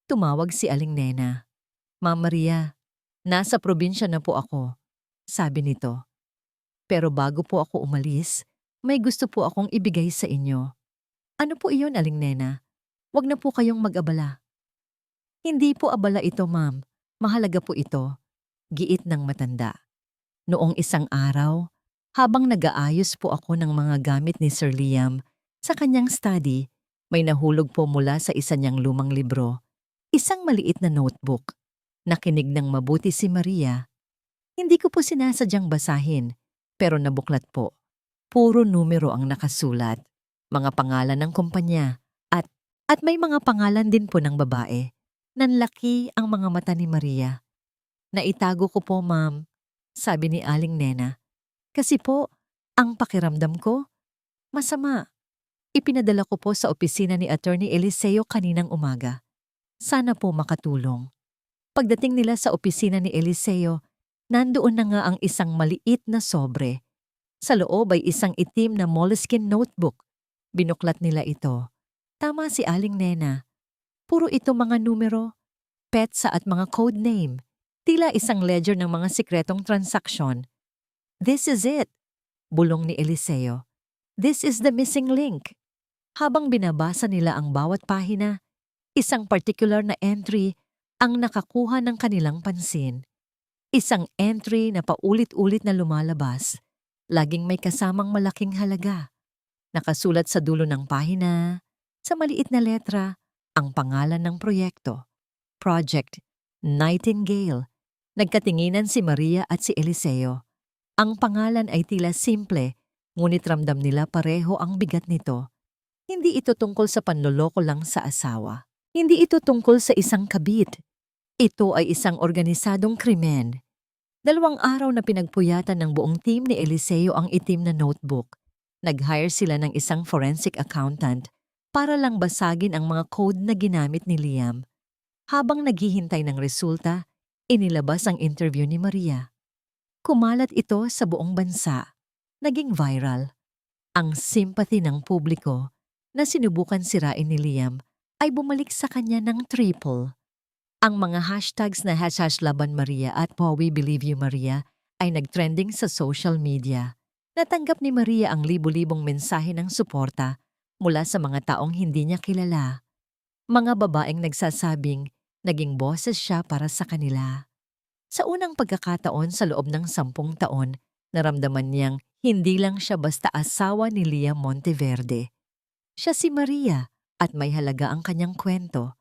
tumawag si Aling Nena. Ma'am Maria, nasa probinsya na po ako, sabi nito. Pero bago po ako umalis, may gusto po akong ibigay sa inyo. Ano po iyon, Aling Nena? Huwag na po kayong mag-abala. Hindi po abala ito, ma'am. Mahalaga po ito. Giit ng matanda. Noong isang araw, habang nag-aayos po ako ng mga gamit ni Sir Liam sa kanyang study, may nahulog po mula sa isa niyang lumang libro. Isang maliit na notebook. Nakinig ng mabuti si Maria. Hindi ko po sinasadyang basahin, pero nabuklat po. Puro numero ang nakasulat. Mga pangalan ng kumpanya at may mga pangalan din po ng babae. Nanlaki ang mga mata ni Maria. Naitago ko po, ma'am, sabi ni Aling Nena. Kasi po, ang pakiramdam ko, masama. Ipinadala ko po sa opisina ni Attorney Eliseo kaninang umaga. Sana po makatulong. Pagdating nila sa opisina ni Eliseo, nandoon na nga ang isang maliit na sobre. Sa loob ay isang itim na moleskin notebook. Binuklat nila ito. Tama si Aling Nena. Puro ito mga numero, petsa at mga code name. Tila isang ledger ng mga sikretong transaksyon. This is it, bulong ni Eliseo. This is the missing link. Habang binabasa nila ang bawat pahina, isang particular na entry ang nakakuha ng kanilang pansin. Isang entry na paulit-ulit na lumalabas. Laging may kasamang malaking halaga. Nakasulat sa dulo ng pahina, sa maliit na letra, ang pangalan ng proyekto. Project Nightingale. Nagkatinginan si Maria at si Eliseo. Ang pangalan ay tila simple, ngunit ramdam nila pareho ang bigat nito. Hindi ito tungkol sa panloloko lang sa asawa. Hindi ito tungkol sa isang kabit. Ito ay isang organisadong krimen. 2 araw na pinagpuyatan ng buong team ni Eliseo ang itim na notebook. Nag-hire sila ng isang forensic accountant para lang basagin ang mga code na ginamit ni Liam. Habang naghihintay ng resulta, inilabas ang interview ni Maria. Kumalat ito sa buong bansa. Naging viral. Ang sympathy ng publiko na sinubukan sirain ni Liam ay bumalik sa kanya ng triple. Ang mga hashtags na #LabanMaria at We Believe You Maria ay nagtrending sa social media. Natanggap ni Maria ang libu-libong mensahe ng suporta mula sa mga taong hindi niya kilala. Mga babaeng nagsasabing naging boses siya para sa kanila. Sa unang pagkakataon sa loob ng 10 taon, naramdaman niyang hindi lang siya basta asawa ni Liam Monteverde. Siya si Maria at may halaga ang kanyang kwento.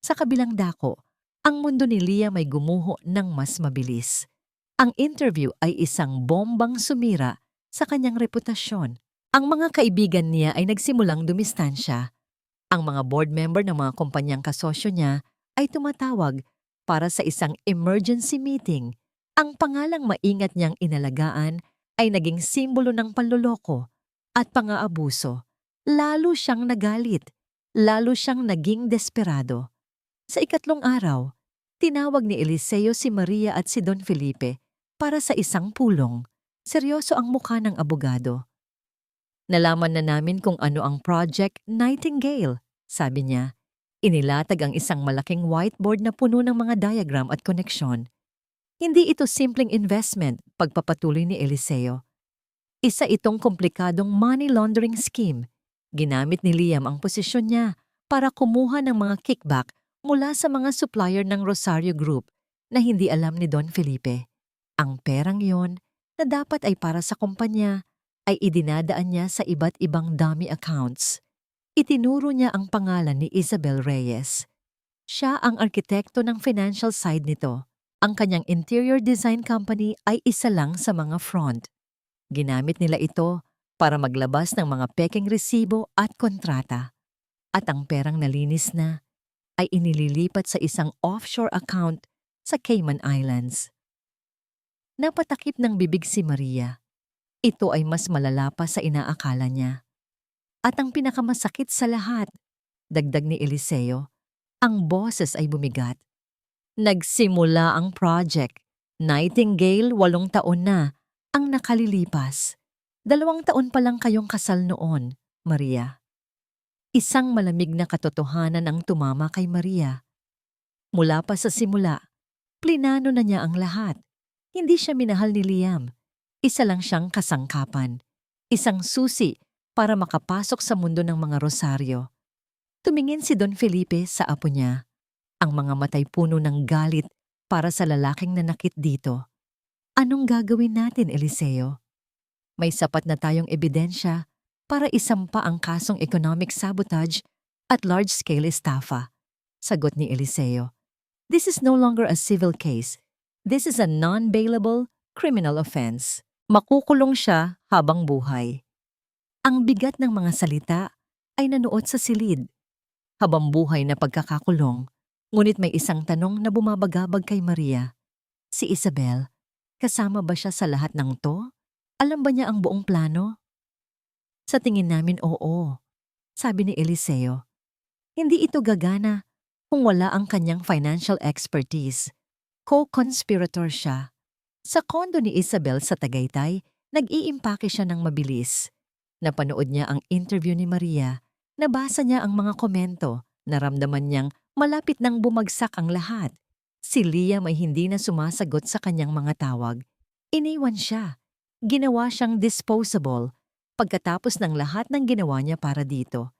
Sa kabilang dako, ang mundo ni Liam ay gumuho ng mas mabilis. Ang interview ay isang bombang sumira sa kanyang reputasyon. Ang mga kaibigan niya ay nagsimulang dumistansya. Ang mga board member ng mga kumpanyang kasosyo niya ay tumatawag para sa isang emergency meeting. Ang pangalang maingat niyang inalagaan ay naging simbolo ng panloloko at pang-aabuso. Lalo siyang nagalit. lalo siyang naging desperado. Sa ikatlong araw, tinawag ni Eliseo si Maria at si Don Felipe para sa isang pulong. Seryoso ang mukha ng abogado. Nalaman na namin kung ano ang Project Nightingale, sabi niya. Inilatag ang isang malaking whiteboard na puno ng mga diagram at koneksyon. Hindi ito simpleng investment, pagpapatuloy ni Eliseo. Isa itong komplikadong money laundering scheme. Ginamit ni Liam ang posisyon niya para kumuha ng mga kickback mula sa mga supplier ng Rosario Group na hindi alam ni Don Felipe. Ang perang yon na dapat ay para sa kumpanya ay idinadaan niya sa iba't ibang dummy accounts. Itinuro niya ang pangalan ni Isabel Reyes. Siya ang arkitekto ng financial side nito. Ang kanyang interior design company ay isa lang sa mga front. Ginamit nila ito para maglabas ng mga pekeng resibo at kontrata. At ang perang nalinis na ay inililipat sa isang offshore account sa Cayman Islands. Napatakip ng bibig si Maria. Ito ay mas malala pa sa inaakala niya. At ang pinakamasakit sa lahat, dagdag ni Eliseo, ang boses ay bumigat. Nagsimula ang project. Nightingale, 8 taon na ang nakalilipas. 2 taon pa lang kayong kasal noon, Maria. Isang malamig na katotohanan ang tumama kay Maria. Mula pa sa simula, plinano na niya ang lahat. Hindi siya minahal ni Liam. Isa lang siyang kasangkapan. Isang susi para makapasok sa mundo ng mga Rosario. Tumingin si Don Felipe sa apo niya. Ang mga matay puno ng galit para sa lalaking nanakit dito. Anong gagawin natin, Eliseo? May sapat na tayong ebidensya para isampa ang kasong economic sabotage at large-scale estafa. Sagot ni Eliseo. This is no longer a civil case. This is a non-bailable criminal offense. Makukulong siya habang buhay. Ang bigat ng mga salita ay nanuot sa silid. Habang buhay na pagkakakulong, ngunit may isang tanong na bumabagabag kay Maria. Si Isabel, kasama ba siya sa lahat ng to? Alam ba niya ang buong plano? Sa tingin namin, oo, sabi ni Eliseo. Hindi ito gagana kung wala ang kanyang financial expertise. Co-conspirator siya. Sa kondo ni Isabel sa Tagaytay, nag-iimpake siya ng mabilis. Napanood niya ang interview ni Maria, nabasa niya ang mga komento, naramdaman niyang malapit nang bumagsak ang lahat. Si Liam ay hindi na sumasagot sa kanyang mga tawag. Iniwan siya. Ginawa siyang disposable. Pagkatapos ng lahat ng ginawa niya para dito,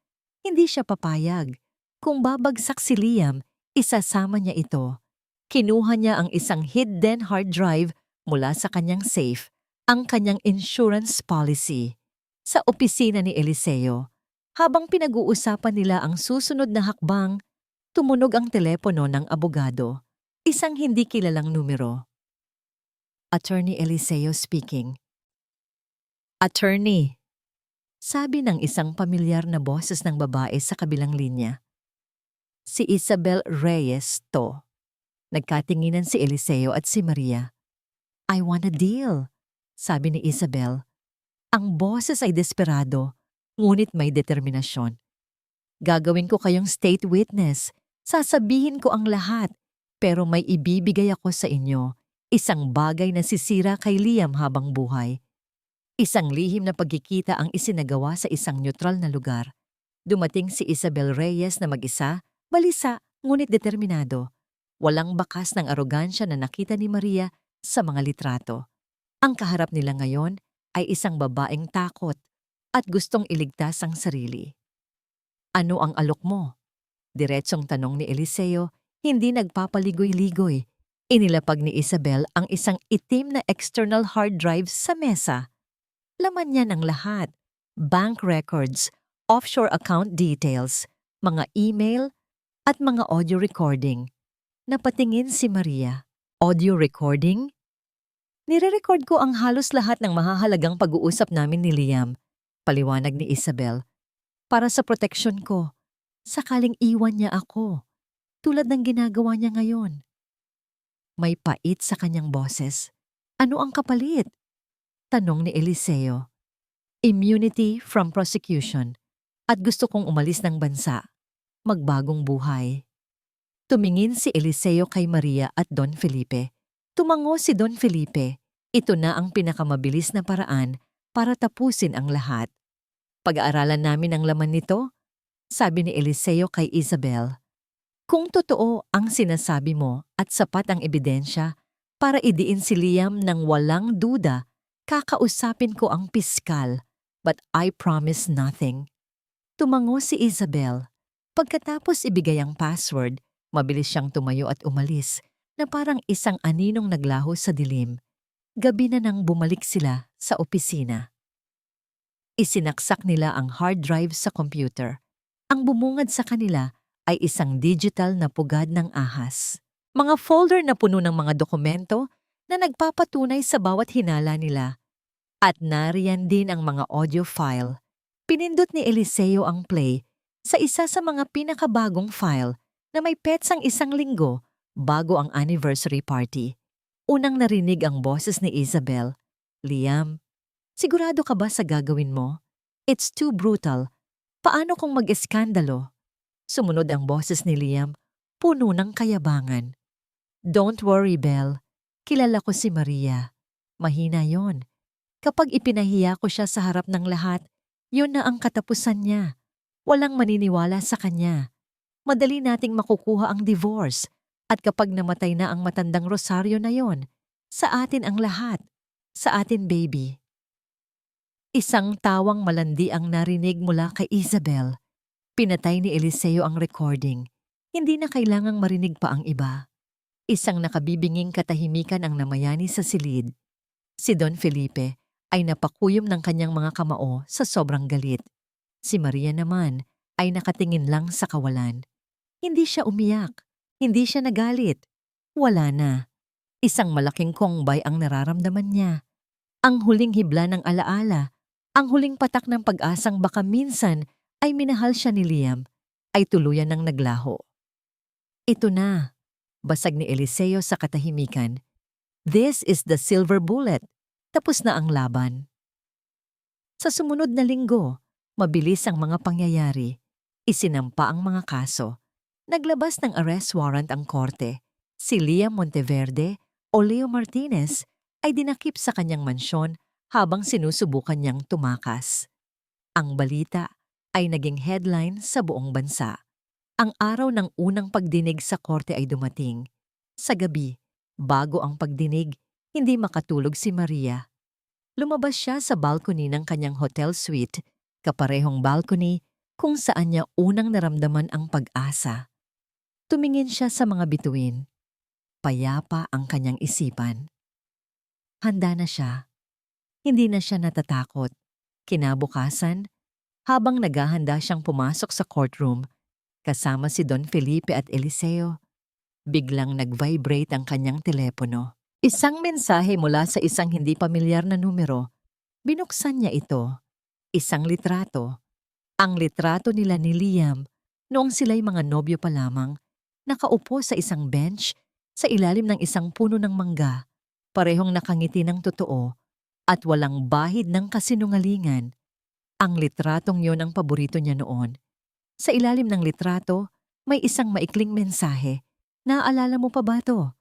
hindi siya papayag. Kung babagsak si Liam, isasama niya ito. Kinuha niya ang isang hidden hard drive mula sa kanyang safe, ang kanyang insurance policy. Sa opisina ni Eliseo, habang pinag-uusapan nila ang susunod na hakbang, tumunog ang telepono ng abogado. Isang hindi kilalang numero. Attorney Eliseo speaking. Attorney, sabi ng isang pamilyar na boses ng babae sa kabilang linya. Si Isabel Reyes to. Nagkatinginan si Eliseo at si Maria. I want a deal, sabi ni Isabel. Ang boses ay desperado, ngunit may determinasyon. Gagawin ko kayong state witness. Sasabihin ko ang lahat, pero may ibibigay ako sa inyo. Isang bagay na sisira kay Liam habang buhay. Isang lihim na pagkikita ang isinagawa sa isang neutral na lugar. Dumating si Isabel Reyes na mag-isa, balisa, ngunit determinado. Walang bakas ng arogansya na nakita ni Maria sa mga litrato. Ang kaharap nila ngayon ay isang babaeng takot at gustong iligtas ang sarili. Ano ang alok mo? Diretsong tanong ni Eliseo, hindi nagpapaligoy-ligoy. Inilapag ni Isabel ang isang itim na external hard drive sa mesa. Laman niya ng lahat. Bank records, offshore account details, mga email, at mga audio recording. Napatingin si Maria. Audio recording? Nire-record ko ang halos lahat ng mahahalagang pag-uusap namin ni Liam. Paliwanag ni Isabel. Para sa proteksyon ko, sakaling iwan niya ako, tulad ng ginagawa niya ngayon. May pait sa kanyang boses. Ano ang kapalit? Tanong ni Eliseo. Immunity from prosecution. At gusto kong umalis ng bansa. magbagong buhay. Tumingin si Eliseo kay Maria at Don Felipe. Tumango si Don Felipe. Ito na ang pinakamabilis na paraan para tapusin ang lahat. Pag-aaralan namin ang laman nito, sabi ni Eliseo kay Isabel. Kung totoo ang sinasabi mo at sapat ang ebidensya para idiin si Liam ng walang duda, kakausapin ko ang piskal, but I promise nothing. Tumango si Isabel. Pagkatapos ibigay ang password, mabilis siyang tumayo at umalis na parang isang aninong naglaho sa dilim. Gabi na nang bumalik sila sa opisina. Isinaksak nila ang hard drive sa computer. Ang bumungad sa kanila ay isang digital na pugad ng ahas. Mga folder na puno ng mga dokumento na nagpapatunay sa bawat hinala nila. At nariyan din ang mga audio file. Pinindot ni Eliseo ang play sa isa sa mga pinakabagong file na may petsang 1 linggo bago ang anniversary party. Unang narinig ang boses ni Isabel. Liam, sigurado ka ba sa gagawin mo? It's too brutal. Paano kung mag-eskandalo? Sumunod ang boses ni Liam, puno ng kayabangan. Don't worry, Belle. Kilala ko si Maria. Mahina yon. Kapag ipinahiya ko siya sa harap ng lahat, yun na ang katapusan niya. Walang maniniwala sa kanya. Madali nating makukuha ang divorce. At kapag namatay na ang matandang Rosario na yon, sa atin ang lahat. Sa atin, baby. Isang tawang malandi ang narinig mula kay Isabel. Pinatay ni Eliseo ang recording. Hindi na kailangang marinig pa ang iba. Isang nakabibinging katahimikan ang namayani sa silid. Si Don Felipe ay napakuyom ng kanyang mga kamao sa sobrang galit. Si Maria naman ay nakatingin lang sa kawalan. Hindi siya umiyak. Hindi siya nagalit. Wala na. Isang malaking kongbay ang nararamdaman niya. Ang huling hibla ng alaala, ang huling patak ng pag-asang baka minsan ay minahal siya ni Liam, ay tuluyan ng naglaho. Ito na, basag ni Eliseo sa katahimikan. This is the silver bullet. Tapos na ang laban. Sa sumunod na linggo, mabilis ang mga pangyayari. Isinampa ang mga kaso. Naglabas ng arrest warrant ang korte. Si Liam Monteverde o Leo Martinez ay dinakip sa kanyang mansyon habang sinusubukan niyang tumakas. Ang balita ay naging headline sa buong bansa. Ang araw ng unang pagdinig sa korte ay dumating. Sa gabi, bago ang pagdinig, hindi makatulog si Maria. Lumabas siya sa balcony ng kanyang hotel suite, kaparehong balcony kung saan niya unang naramdaman ang pag-asa. Tumingin siya sa mga bituin. Payapa ang kanyang isipan. Handa na siya. Hindi na siya natatakot. Kinabukasan, habang naghahanda siyang pumasok sa courtroom, kasama si Don Felipe at Eliseo, biglang nag-vibrate ang kanyang telepono. Isang mensahe mula sa isang hindi pamilyar na numero. Binuksan niya ito. Isang litrato. Ang litrato nila ni Liam noong sila'y mga nobyo pa lamang, nakaupo sa isang bench sa ilalim ng isang puno ng mangga, parehong nakangiti ng totoo at walang bahid ng kasinungalingan. Ang litratong yon ang paborito niya noon. Sa ilalim ng litrato, may isang maikling mensahe. Naaalala mo pa ba to?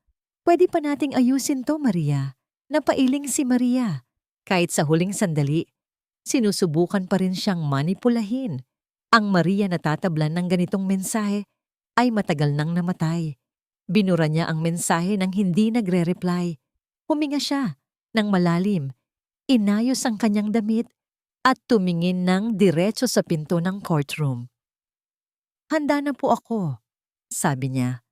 Pwede pa nating ayusin to, Maria. Napailing si Maria. Kahit sa huling sandali, sinusubukan pa rin siyang manipulahin. Ang Maria na tatablan ng ganitong mensahe ay matagal nang namatay. Binura niya ang mensahe nang hindi nagre-reply. Huminga siya ng malalim. Inayos ang kanyang damit at tumingin ng diretso sa pinto ng courtroom. Handa na po ako, sabi niya.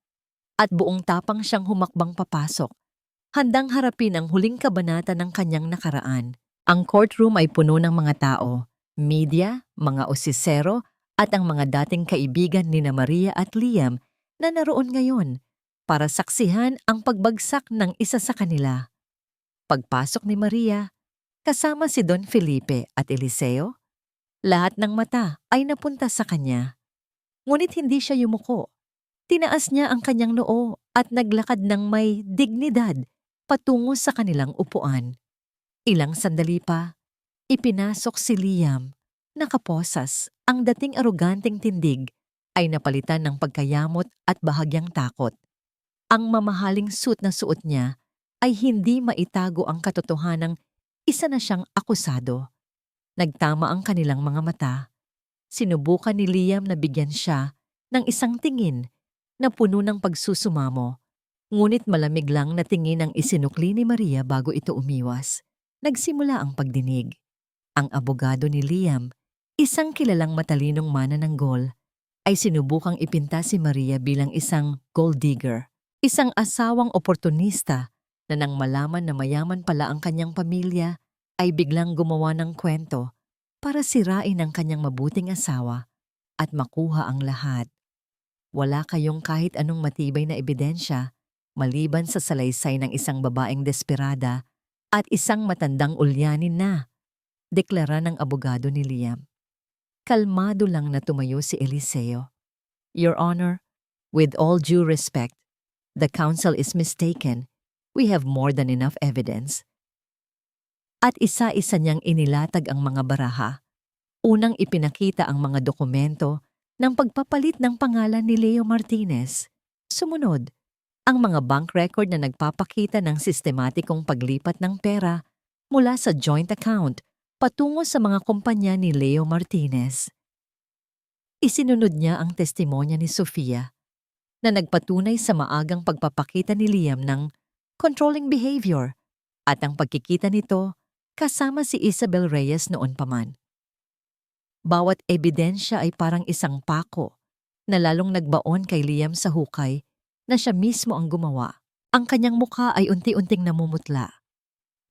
At buong tapang siyang humakbang papasok. Handang harapin ang huling kabanata ng kanyang nakaraan. Ang courtroom ay puno ng mga tao, media, mga osisero, at ang mga dating kaibigan ni Maria at Liam na naroon ngayon para saksihan ang pagbagsak ng isa sa kanila. Pagpasok ni Maria, kasama si Don Felipe at Eliseo, lahat ng mata ay napunta sa kanya. Ngunit hindi siya yumuko. Tinaas niya ang kanyang noo at naglakad ng may dignidad patungo sa kanilang upuan. Ilang sandali pa, ipinasok si Liam. Nakaposas ang dating aroganteng tindig ay napalitan ng pagkayamot at bahagyang takot. Ang mamahaling suit na suot niya ay hindi maitago ang katotohanang isa na siyang akusado. Nagtama ang kanilang mga mata. Sinubukan ni Liam na bigyan siya ng isang tingin na puno ng pagsusumamo, ngunit malamig lang na tingin ang isinukli ni Maria bago ito umiwas. Nagsimula ang pagdinig. Ang abogado ni Liam, isang kilalang matalinong manananggol, ay sinubukang ipinta si Maria bilang isang gold digger, isang asawang oportunista na nang malaman na mayaman pala ang kanyang pamilya ay biglang gumawa ng kwento para sirain ang kanyang mabuting asawa at makuha ang lahat. Wala kayong kahit anong matibay na ebidensya maliban sa salaysay ng isang babaeng desperada at isang matandang ulyanin na, deklara ng abogado ni Liam. Kalmado lang na tumayo si Eliseo. Your Honor, with all due respect, the counsel is mistaken. We have more than enough evidence. At isa-isa niyang inilatag ang mga baraha. Unang ipinakita ang mga dokumento ng pagpapalit ng pangalan ni Leo Martinez. Sumunod, ang mga bank record na nagpapakita ng sistematikong paglipat ng pera mula sa joint account patungo sa mga kumpanya ni Leo Martinez. Isinunod niya ang testimonya ni Sofia na nagpatunay sa maagang pagpapakita ni Liam ng controlling behavior at ang pagkikita nito kasama si Isabel Reyes noon pa man. Bawat ebidensya ay parang isang pako na lalong nagbaon kay Liam sa hukay na siya mismo ang gumawa. Ang kanyang mukha ay unti-unting namumutla.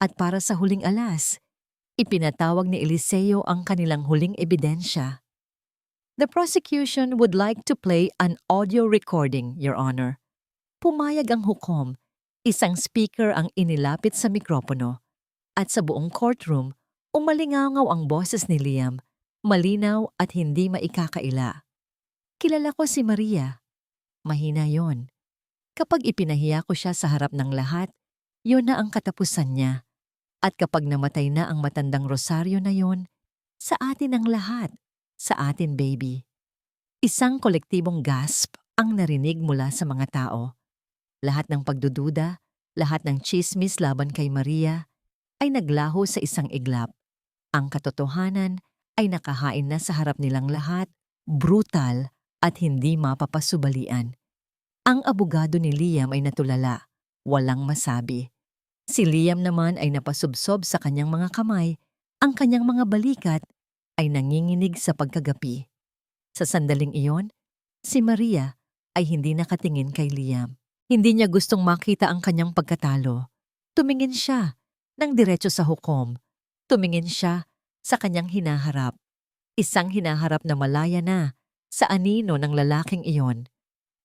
At para sa huling alas, ipinatawag ni Eliseo ang kanilang huling ebidensya. The prosecution would like to play an audio recording, Your Honor. Pumayag ang hukom. Isang speaker ang inilapit sa mikropono. At sa buong courtroom, umalingaw ang boses ni Liam, malinaw at hindi maikakaila. Kilala ko si Maria. Mahina yon. Kapag ipinahiya ko siya sa harap ng lahat, yon na ang katapusan niya. At kapag namatay na ang matandang Rosario na yon, sa atin ang lahat, sa atin baby. Isang kolektibong gasp ang narinig mula sa mga tao. Lahat ng pagdududa, lahat ng tsismis laban kay Maria ay naglaho sa isang iglap. Ang katotohanan ay nakahain na sa harap nilang lahat, brutal at hindi mapapasubalian. Ang abogado ni Liam ay natulala, walang masabi. Si Liam naman ay napasubsob sa kanyang mga kamay, ang kanyang mga balikat ay nanginginig sa pagkagapi. Sa sandaling iyon, si Maria ay hindi nakatingin kay Liam. Hindi niya gustong makita ang kanyang pagkatalo. Tumingin siya ng diretso sa hukom. Tumingin siya sa kanyang hinaharap. Isang hinaharap na malaya na sa anino ng lalaking iyon.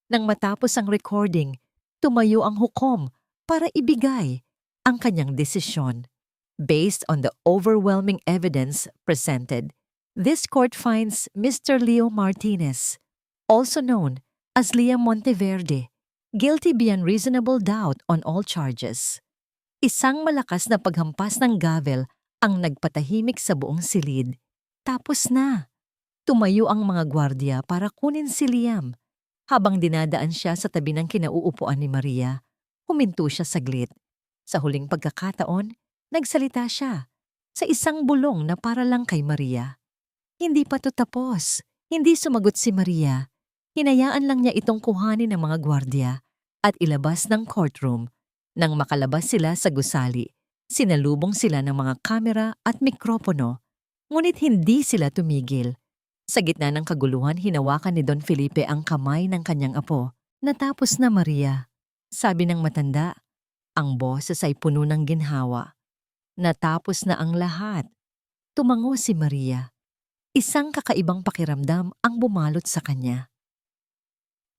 Nang matapos ang recording, tumayo ang hukom para ibigay ang kanyang desisyon. Based on the overwhelming evidence presented, this court finds Mr. Leo Martinez, also known as Liam Monteverde, guilty beyond reasonable doubt on all charges. Isang malakas na paghampas ng gavel ang nagpatahimik sa buong silid. Tapos na. Tumayo ang mga gwardya para kunin si Liam. Habang dinadaan siya sa tabi ng kinauupuan ni Maria, huminto siya saglit. Sa huling pagkakataon, nagsalita siya sa isang bulong na para lang kay Maria. Hindi pa to tapos. Hindi sumagot si Maria. Hinayaan lang niya itong kuhanin ng mga gwardya at ilabas ng courtroom. Nang makalabas sila sa gusali, sinalubong sila ng mga kamera at mikropono, ngunit hindi sila tumigil. Sa gitna ng kaguluhan, hinawakan ni Don Felipe ang kamay ng kanyang apo. Natapos na, Maria. Sabi ng matanda, ang boses ay puno ng ginhawa. Natapos na ang lahat. Tumango si Maria. Isang kakaibang pakiramdam ang bumalot sa kanya.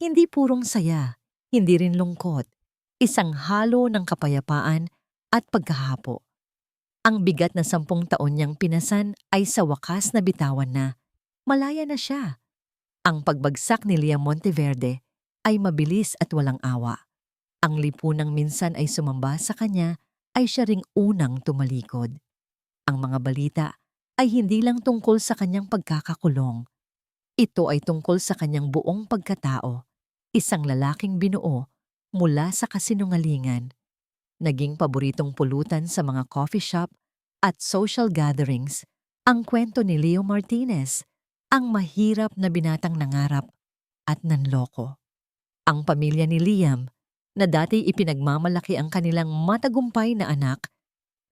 Hindi purong saya, hindi rin lungkot. Isang halo ng kapayapaan at pagkahapo. Ang bigat na 10 taon niyang pinasan ay sa wakas na bitawan na. Malaya na siya. Ang pagbagsak ni Liam Monteverde ay mabilis at walang awa. Ang lipunang minsan ay sumamba sa kanya ay siya ring unang tumalikod. Ang mga balita ay hindi lang tungkol sa kanyang pagkakakulong. Ito ay tungkol sa kanyang buong pagkatao, isang lalaking binuo mula sa kasinungalingan. Naging paboritong pulutan sa mga coffee shop at social gatherings ang kwento ni Leo Martinez, ang mahirap na binatang nangarap at nanloko. Ang pamilya ni Liam, na dati ipinagmamalaki ang kanilang matagumpay na anak,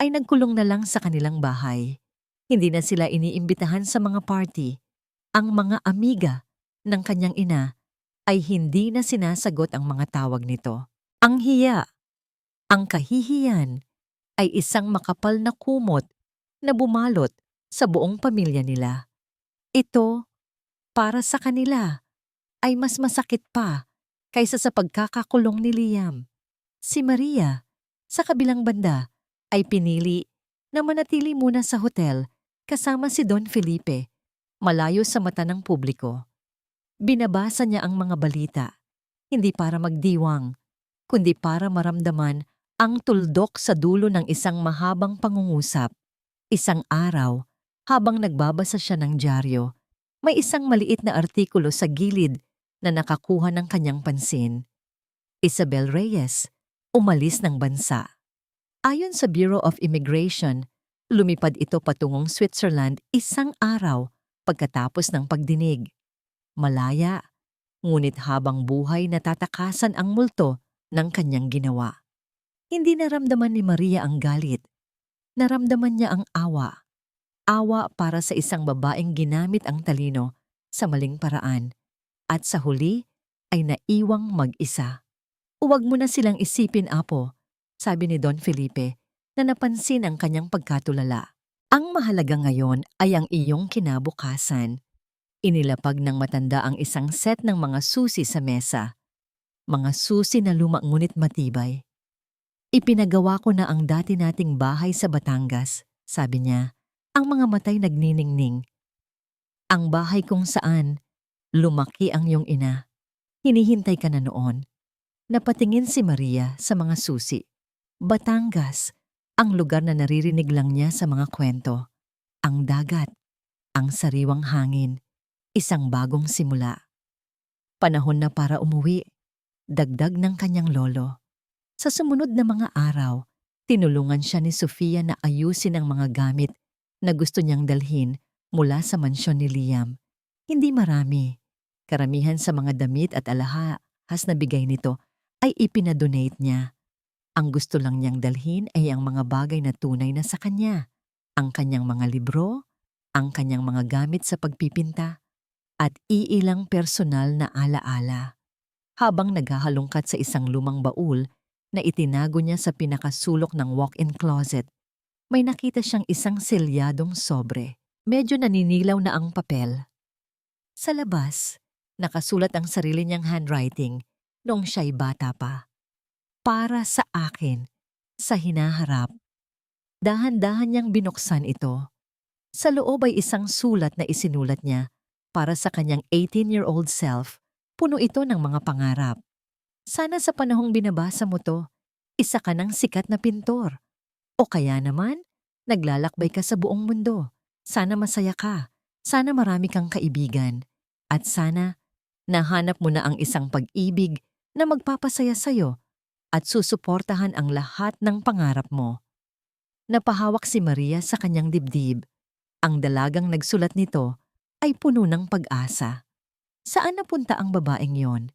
ay nagkulong na lang sa kanilang bahay. Hindi na sila iniimbitahan sa mga party. Ang mga amiga ng kanyang ina ay hindi na sinasagot ang mga tawag nito. Ang hiya, ang kahihiyan, ay isang makapal na kumot na bumalot sa buong pamilya nila. Ito, para sa kanila, ay mas masakit pa kaysa sa pagkakakulong ni Liam. Si Maria, sa kabilang banda, ay pinili na manatili muna sa hotel kasama si Don Felipe, malayo sa mata ng publiko. Binabasa niya ang mga balita, hindi para magdiwang, kundi para maramdaman ang tuldok sa dulo ng isang mahabang pangungusap. Isang araw, habang nagbabasa siya ng dyaryo, may isang maliit na artikulo sa gilid na nakakuha ng kanyang pansin. Isabel Reyes, umalis ng bansa. Ayon sa Bureau of Immigration, lumipad ito patungong Switzerland isang araw pagkatapos ng pagdinig. Malaya, ngunit habang buhay natatakasan ang multo ng kanyang ginawa. Hindi naramdaman ni Maria ang galit. Naramdaman niya ang awa. Awa para sa isang babaeng ginamit ang talino sa maling paraan at sa huli ay naiwang mag-isa. Huwag mo na silang isipin, Apo, sabi ni Don Felipe na napansin ang kanyang pagkatulala. Ang mahalaga ngayon ay ang iyong kinabukasan. Inilapag ng matanda ang isang set ng mga susi sa mesa. Mga susi na luma ngunit matibay. Ipinagawa ko na ang dati nating bahay sa Batangas, sabi niya, ang mga matay nagniningning. Ang bahay kung saan lumaki ang iyong ina. Hinihintay ka na noon. Napatingin si Maria sa mga susi. Batangas, ang lugar na naririnig lang niya sa mga kwento. Ang dagat, ang sariwang hangin, isang bagong simula. Panahon na para umuwi, dagdag ng kanyang lolo. Sa sumunod na mga araw, tinulungan siya ni Sofia na ayusin ang mga gamit na gusto niyang dalhin mula sa mansyon ni Liam. Hindi marami. Karamihan sa mga damit at alahas na bigay nito ay ipinadonate niya. Ang gusto lang niyang dalhin ay ang mga bagay na tunay na sa kanya. Ang kanyang mga libro, ang kanyang mga gamit sa pagpipinta, at iilang personal na alaala. Habang naghahalongkat sa isang lumang baul na itinago niya sa pinakasulok ng walk-in closet, may nakita siyang isang selyadong sobre. Medyo naninilaw na ang papel. Sa labas, nakasulat ang sarili niyang handwriting noong siya'y bata pa. Para sa akin, sa hinaharap. Dahan-dahan niyang binuksan ito. Sa loob ay isang sulat na isinulat niya para sa kanyang 18-year-old self. Puno ito ng mga pangarap. Sana sa panahong binabasa mo to, isa ka ng sikat na pintor. O kaya naman, naglalakbay ka sa buong mundo. Sana masaya ka. Sana marami kang kaibigan. At sana, nahanap mo na ang isang pag-ibig na magpapasaya sa'yo at susuportahan ang lahat ng pangarap mo. Napahawak si Maria sa kanyang dibdib. Ang dalagang nagsulat nito ay puno ng pag-asa. Saan napunta ang babaeng yon?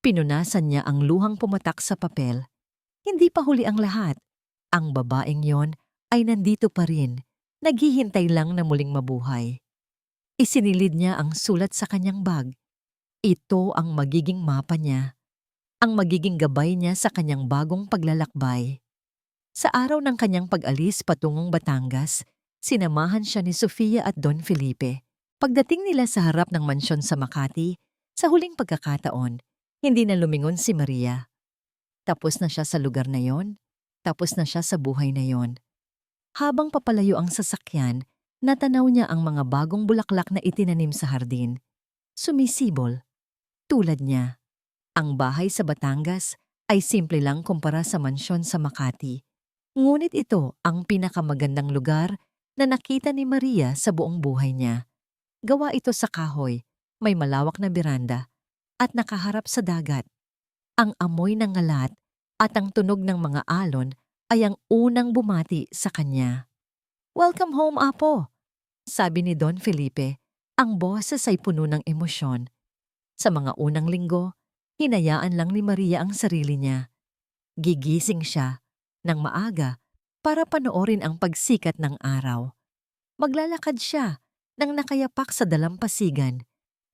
Pinunasan niya ang luhang pumatak sa papel. Hindi pa huli ang lahat. Ang babaeng yon ay nandito pa rin, naghihintay lang na muling mabuhay. Isinilid niya ang sulat sa kanyang bag. Ito ang magiging mapa niya, ang magiging gabay niya sa kanyang bagong paglalakbay. Sa araw ng kanyang pag-alis patungong Batangas, sinamahan siya ni Sofia at Don Felipe. Pagdating nila sa harap ng mansyon sa Makati, sa huling pagkakataon, hindi na lumingon si Maria. Tapos na siya sa lugar na yon, tapos na siya sa buhay na yon. Habang papalayo ang sasakyan, natanaw niya ang mga bagong bulaklak na itinanim sa hardin. Sumisibol. Tulad niya. Ang bahay sa Batangas ay simple lang kumpara sa mansyon sa Makati. Ngunit ito ang pinakamagandang lugar na nakita ni Maria sa buong buhay niya. Gawa ito sa kahoy, May malawak na beranda at nakaharap sa dagat. Ang amoy ng ngalat at ang tunog ng mga alon ay ang unang bumati sa kanya. "Welcome home, Apo," sabi ni Don Felipe. Ang boses ay puno ng emosyon. Sa mga unang linggo, hinayaan lang ni Maria ang sarili niya. Gigising siya ng maaga para panoorin ang pagsikat ng araw. Maglalakad siya nang nakayapak sa dalampasigan.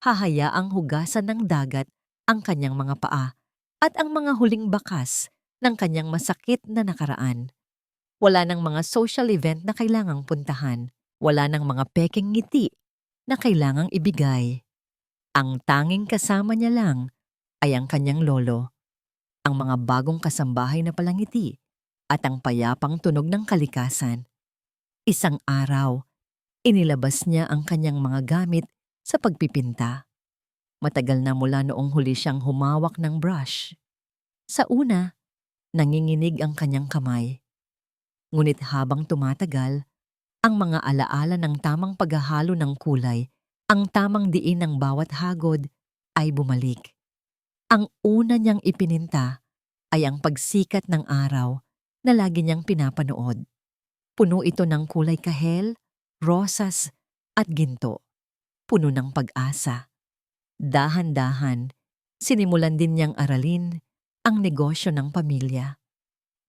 Hahayaang hugasan ng dagat ang kanyang mga paa at ang mga huling bakas ng kanyang masakit na nakaraan. Wala ng mga social event na kailangang puntahan. Wala ng mga peking ngiti na kailangang ibigay. Ang tanging kasama niya lang ay ang kanyang lolo, ang mga bagong kasambahay na palangiti at ang payapang tunog ng kalikasan. Isang araw, inilabas niya ang kanyang mga gamit sa pagpipinta. Matagal na mula noong huli siyang humawak ng brush. Sa una, nanginginig ang kanyang kamay. Ngunit habang tumatagal, ang mga alaala ng tamang paghahalo ng kulay, ang tamang diin ng bawat hagod ay bumalik. Ang una niyang ipininta ay ang pagsikat ng araw na lagi niyang pinapanood. Puno ito ng kulay kahel, rosas at ginto. Puno ng pag-asa. Dahan-dahan, sinimulan din niyang aralin ang negosyo ng pamilya.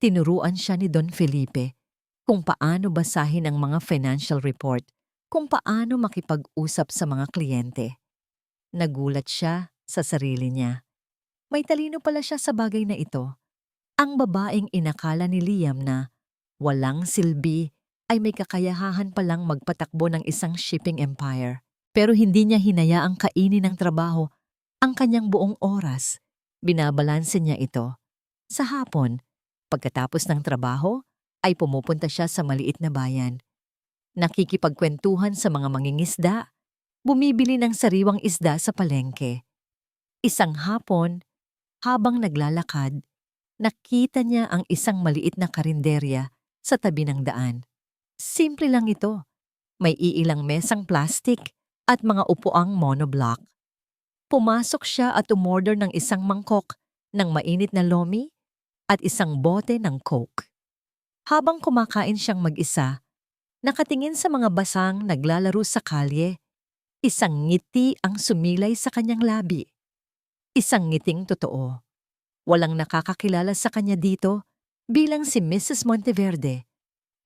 Tinuruan siya ni Don Felipe kung paano basahin ang mga financial report, kung paano makipag-usap sa mga kliyente. Nagulat siya sa sarili niya. May talino pala siya sa bagay na ito. Ang babaeng inakala ni Liam na walang silbi ay may kakayahan palang magpatakbo ng isang shipping empire. Pero hindi niya hinayaang kainin ng trabaho ang kanyang buong oras. Binabalanse niya ito. Sa hapon, pagkatapos ng trabaho, ay pumupunta siya sa maliit na bayan. Nakikipagkwentuhan sa mga mangingisda, bumibili ng sariwang isda sa palengke. Isang hapon, habang naglalakad, nakita niya ang isang maliit na karinderya sa tabi ng daan. Simple lang ito. May iilang mesang plastik at mga upuang monoblock. Pumasok siya at umorder ng isang mangkok ng mainit na lomi at isang bote ng Coke. Habang kumakain siyang mag-isa, nakatingin sa mga basang naglalaro sa kalye. Isang ngiti ang sumilay sa kanyang labi. Isang ngiting totoo. Walang nakakakilala sa kanya dito bilang si Mrs. Monteverde,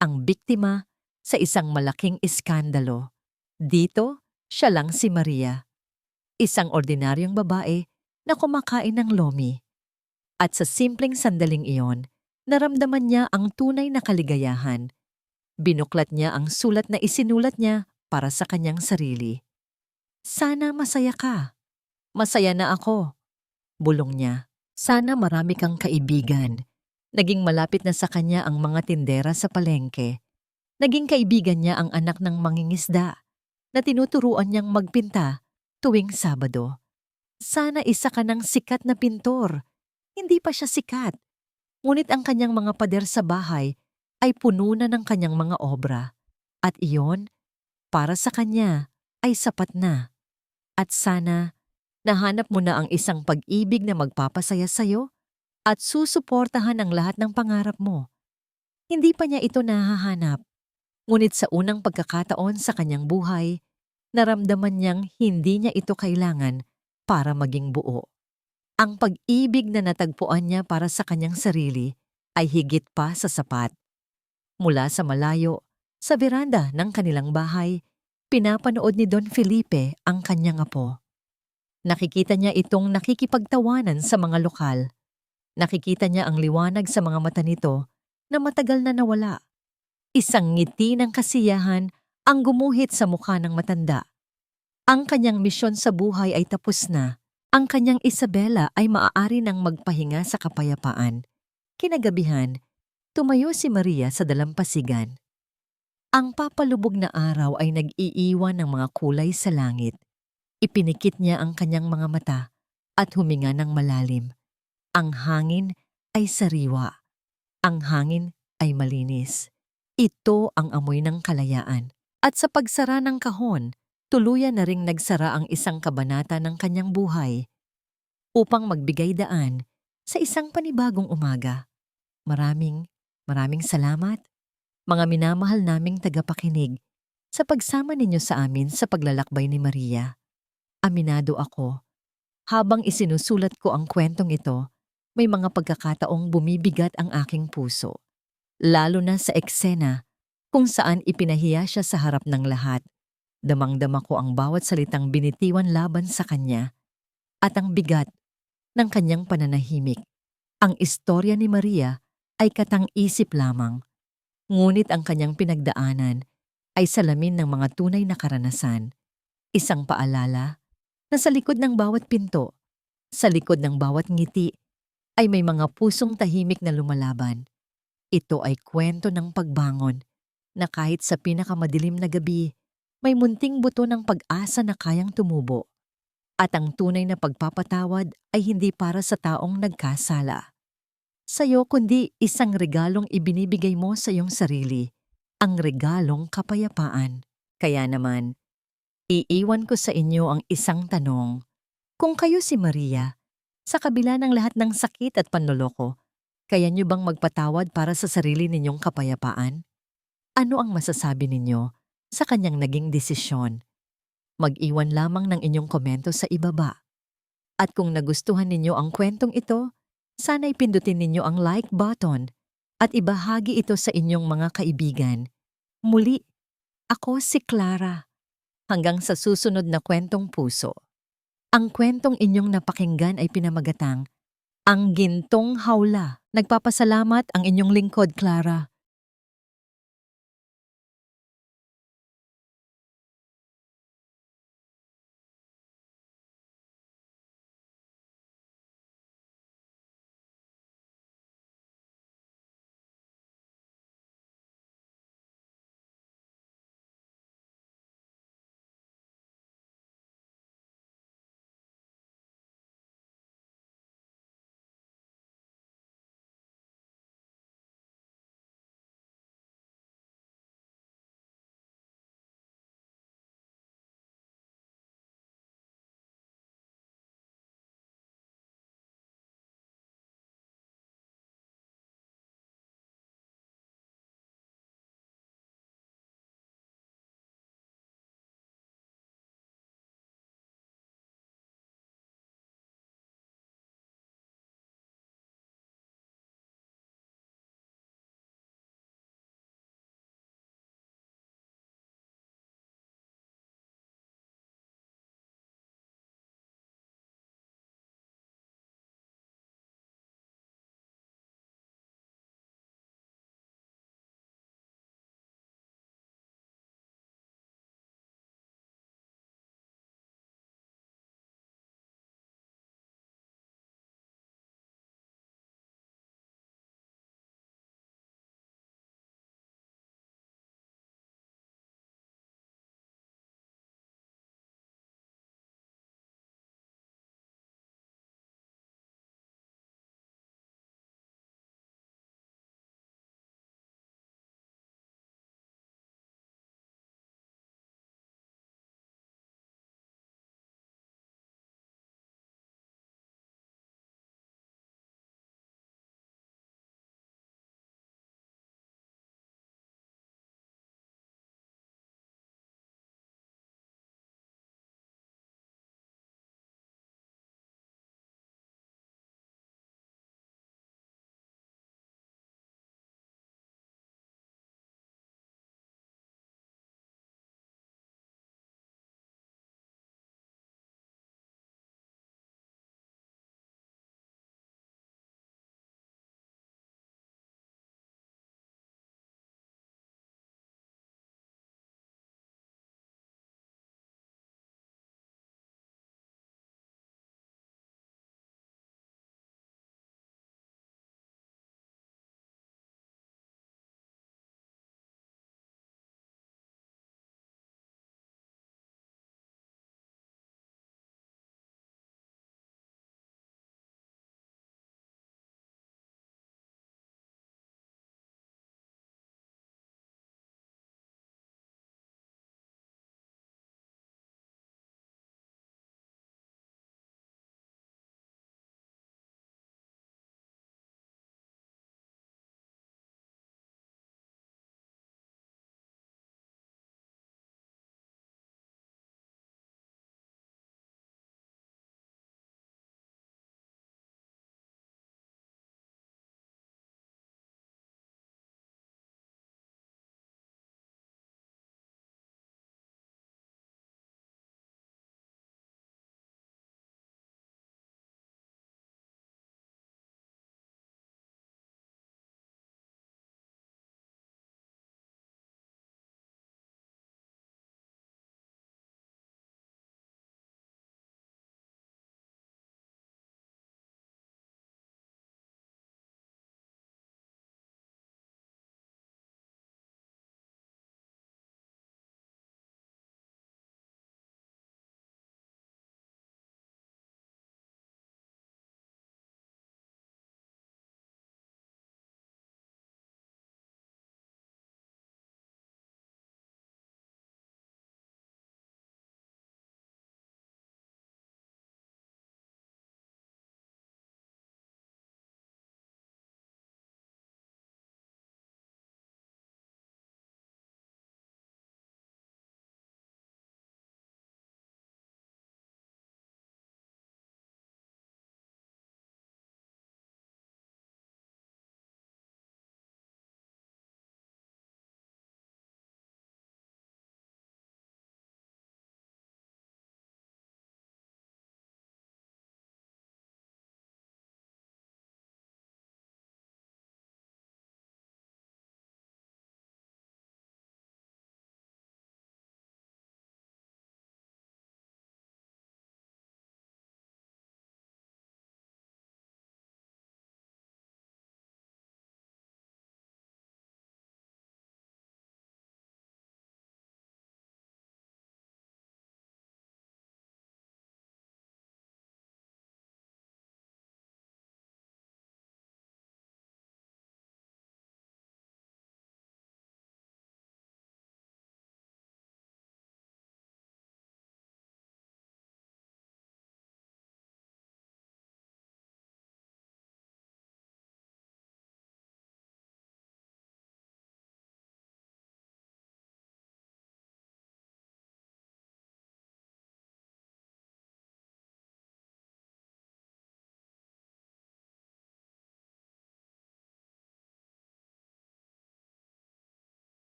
ang biktima sa isang malaking iskandalo. Dito, siya lang si Maria, isang ordinaryong babae na kumakain ng lomi. At sa simpleng sandaling iyon, naramdaman niya ang tunay na kaligayahan. Binuklat niya ang sulat na isinulat niya para sa kanyang sarili. "Sana masaya ka." "Masaya na ako," bulong niya. "Sana marami kang kaibigan." Naging malapit na sa kanya ang mga tindera sa palengke. Naging kaibigan niya ang anak ng mangingisda na tinuturuan niyang magpinta tuwing Sabado. Sana isa ka ng sikat na pintor. Hindi pa siya sikat. Ngunit ang kanyang mga pader sa bahay ay puno na ng kanyang mga obra. At iyon, para sa kanya, ay sapat na. At sana, nahanap mo na ang isang pag-ibig na magpapasaya sa'yo at susuportahan ang lahat ng pangarap mo. Hindi pa niya ito nahahanap. Ngunit sa unang pagkakataon sa kanyang buhay, naramdaman niyang hindi niya ito kailangan para maging buo. Ang pag-ibig na natagpuan niya para sa kanyang sarili ay higit pa sa sapat. Mula sa malayo, sa veranda ng kanilang bahay, pinapanood ni Don Felipe ang kanyang apo. Nakikita niya itong nakikipagtawanan sa mga lokal. Nakikita niya ang liwanag sa mga mata nito na matagal na nawala. Isang ngiti ng kasiyahan ang gumuhit sa mukha ng matanda. Ang kanyang misyon sa buhay ay tapos na. Ang kanyang Isabela ay maaari nang magpahinga sa kapayapaan. Kinagabihan, tumayo si Maria sa dalampasigan. Ang papalubog na araw ay nag-iiwan ng mga kulay sa langit. Ipinikit niya ang kanyang mga mata at huminga ng malalim. Ang hangin ay sariwa. Ang hangin ay malinis. Ito ang amoy ng kalayaan. At sa pagsara ng kahon, tuluyan na ring nagsara ang isang kabanata ng kanyang buhay upang magbigay daan sa isang panibagong umaga. Maraming, maraming salamat, mga minamahal naming tagapakinig, sa pagsama ninyo sa amin sa paglalakbay ni Maria. Aminado ako, habang isinusulat ko ang kwentong ito, may mga pagkakataong bumibigat ang aking puso. Lalo na sa eksena kung saan ipinahiya siya sa harap ng lahat. Damang-dama ko ang bawat salitang binitiwan laban sa kanya at ang bigat ng kanyang pananahimik. Ang istorya ni Maria ay katang-isip lamang, ngunit ang kanyang pinagdaanan ay salamin ng mga tunay na karanasan. Isang paalala na sa likod ng bawat pinto, sa likod ng bawat ngiti, ay may mga pusong tahimik na lumalaban. Ito ay kwento ng pagbangon na kahit sa pinakamadilim na gabi, may munting buto ng pag-asa na kayang tumubo. At ang tunay na pagpapatawad ay hindi para sa taong nagkasala sa'yo, kundi isang regalong ibinibigay mo sa iyong sarili, ang regalong kapayapaan. Kaya naman, iiwan ko sa inyo ang isang tanong. Kung kayo si Maria, sa kabila ng lahat ng sakit at panloloko, kaya niyo bang magpatawad para sa sarili ninyong kapayapaan? Ano ang masasabi ninyo sa kanyang naging desisyon? Mag-iwan lamang ng inyong komento sa ibaba. At kung nagustuhan ninyo ang kwentong ito, sana'y pindutin ninyo ang like button at ibahagi ito sa inyong mga kaibigan. Muli, ako si Clara. Hanggang sa susunod na kwentong puso. Ang kwentong inyong napakinggan ay pinamagatang Ang Gintong Hawla. Nagpapasalamat ang inyong lingkod, Clara.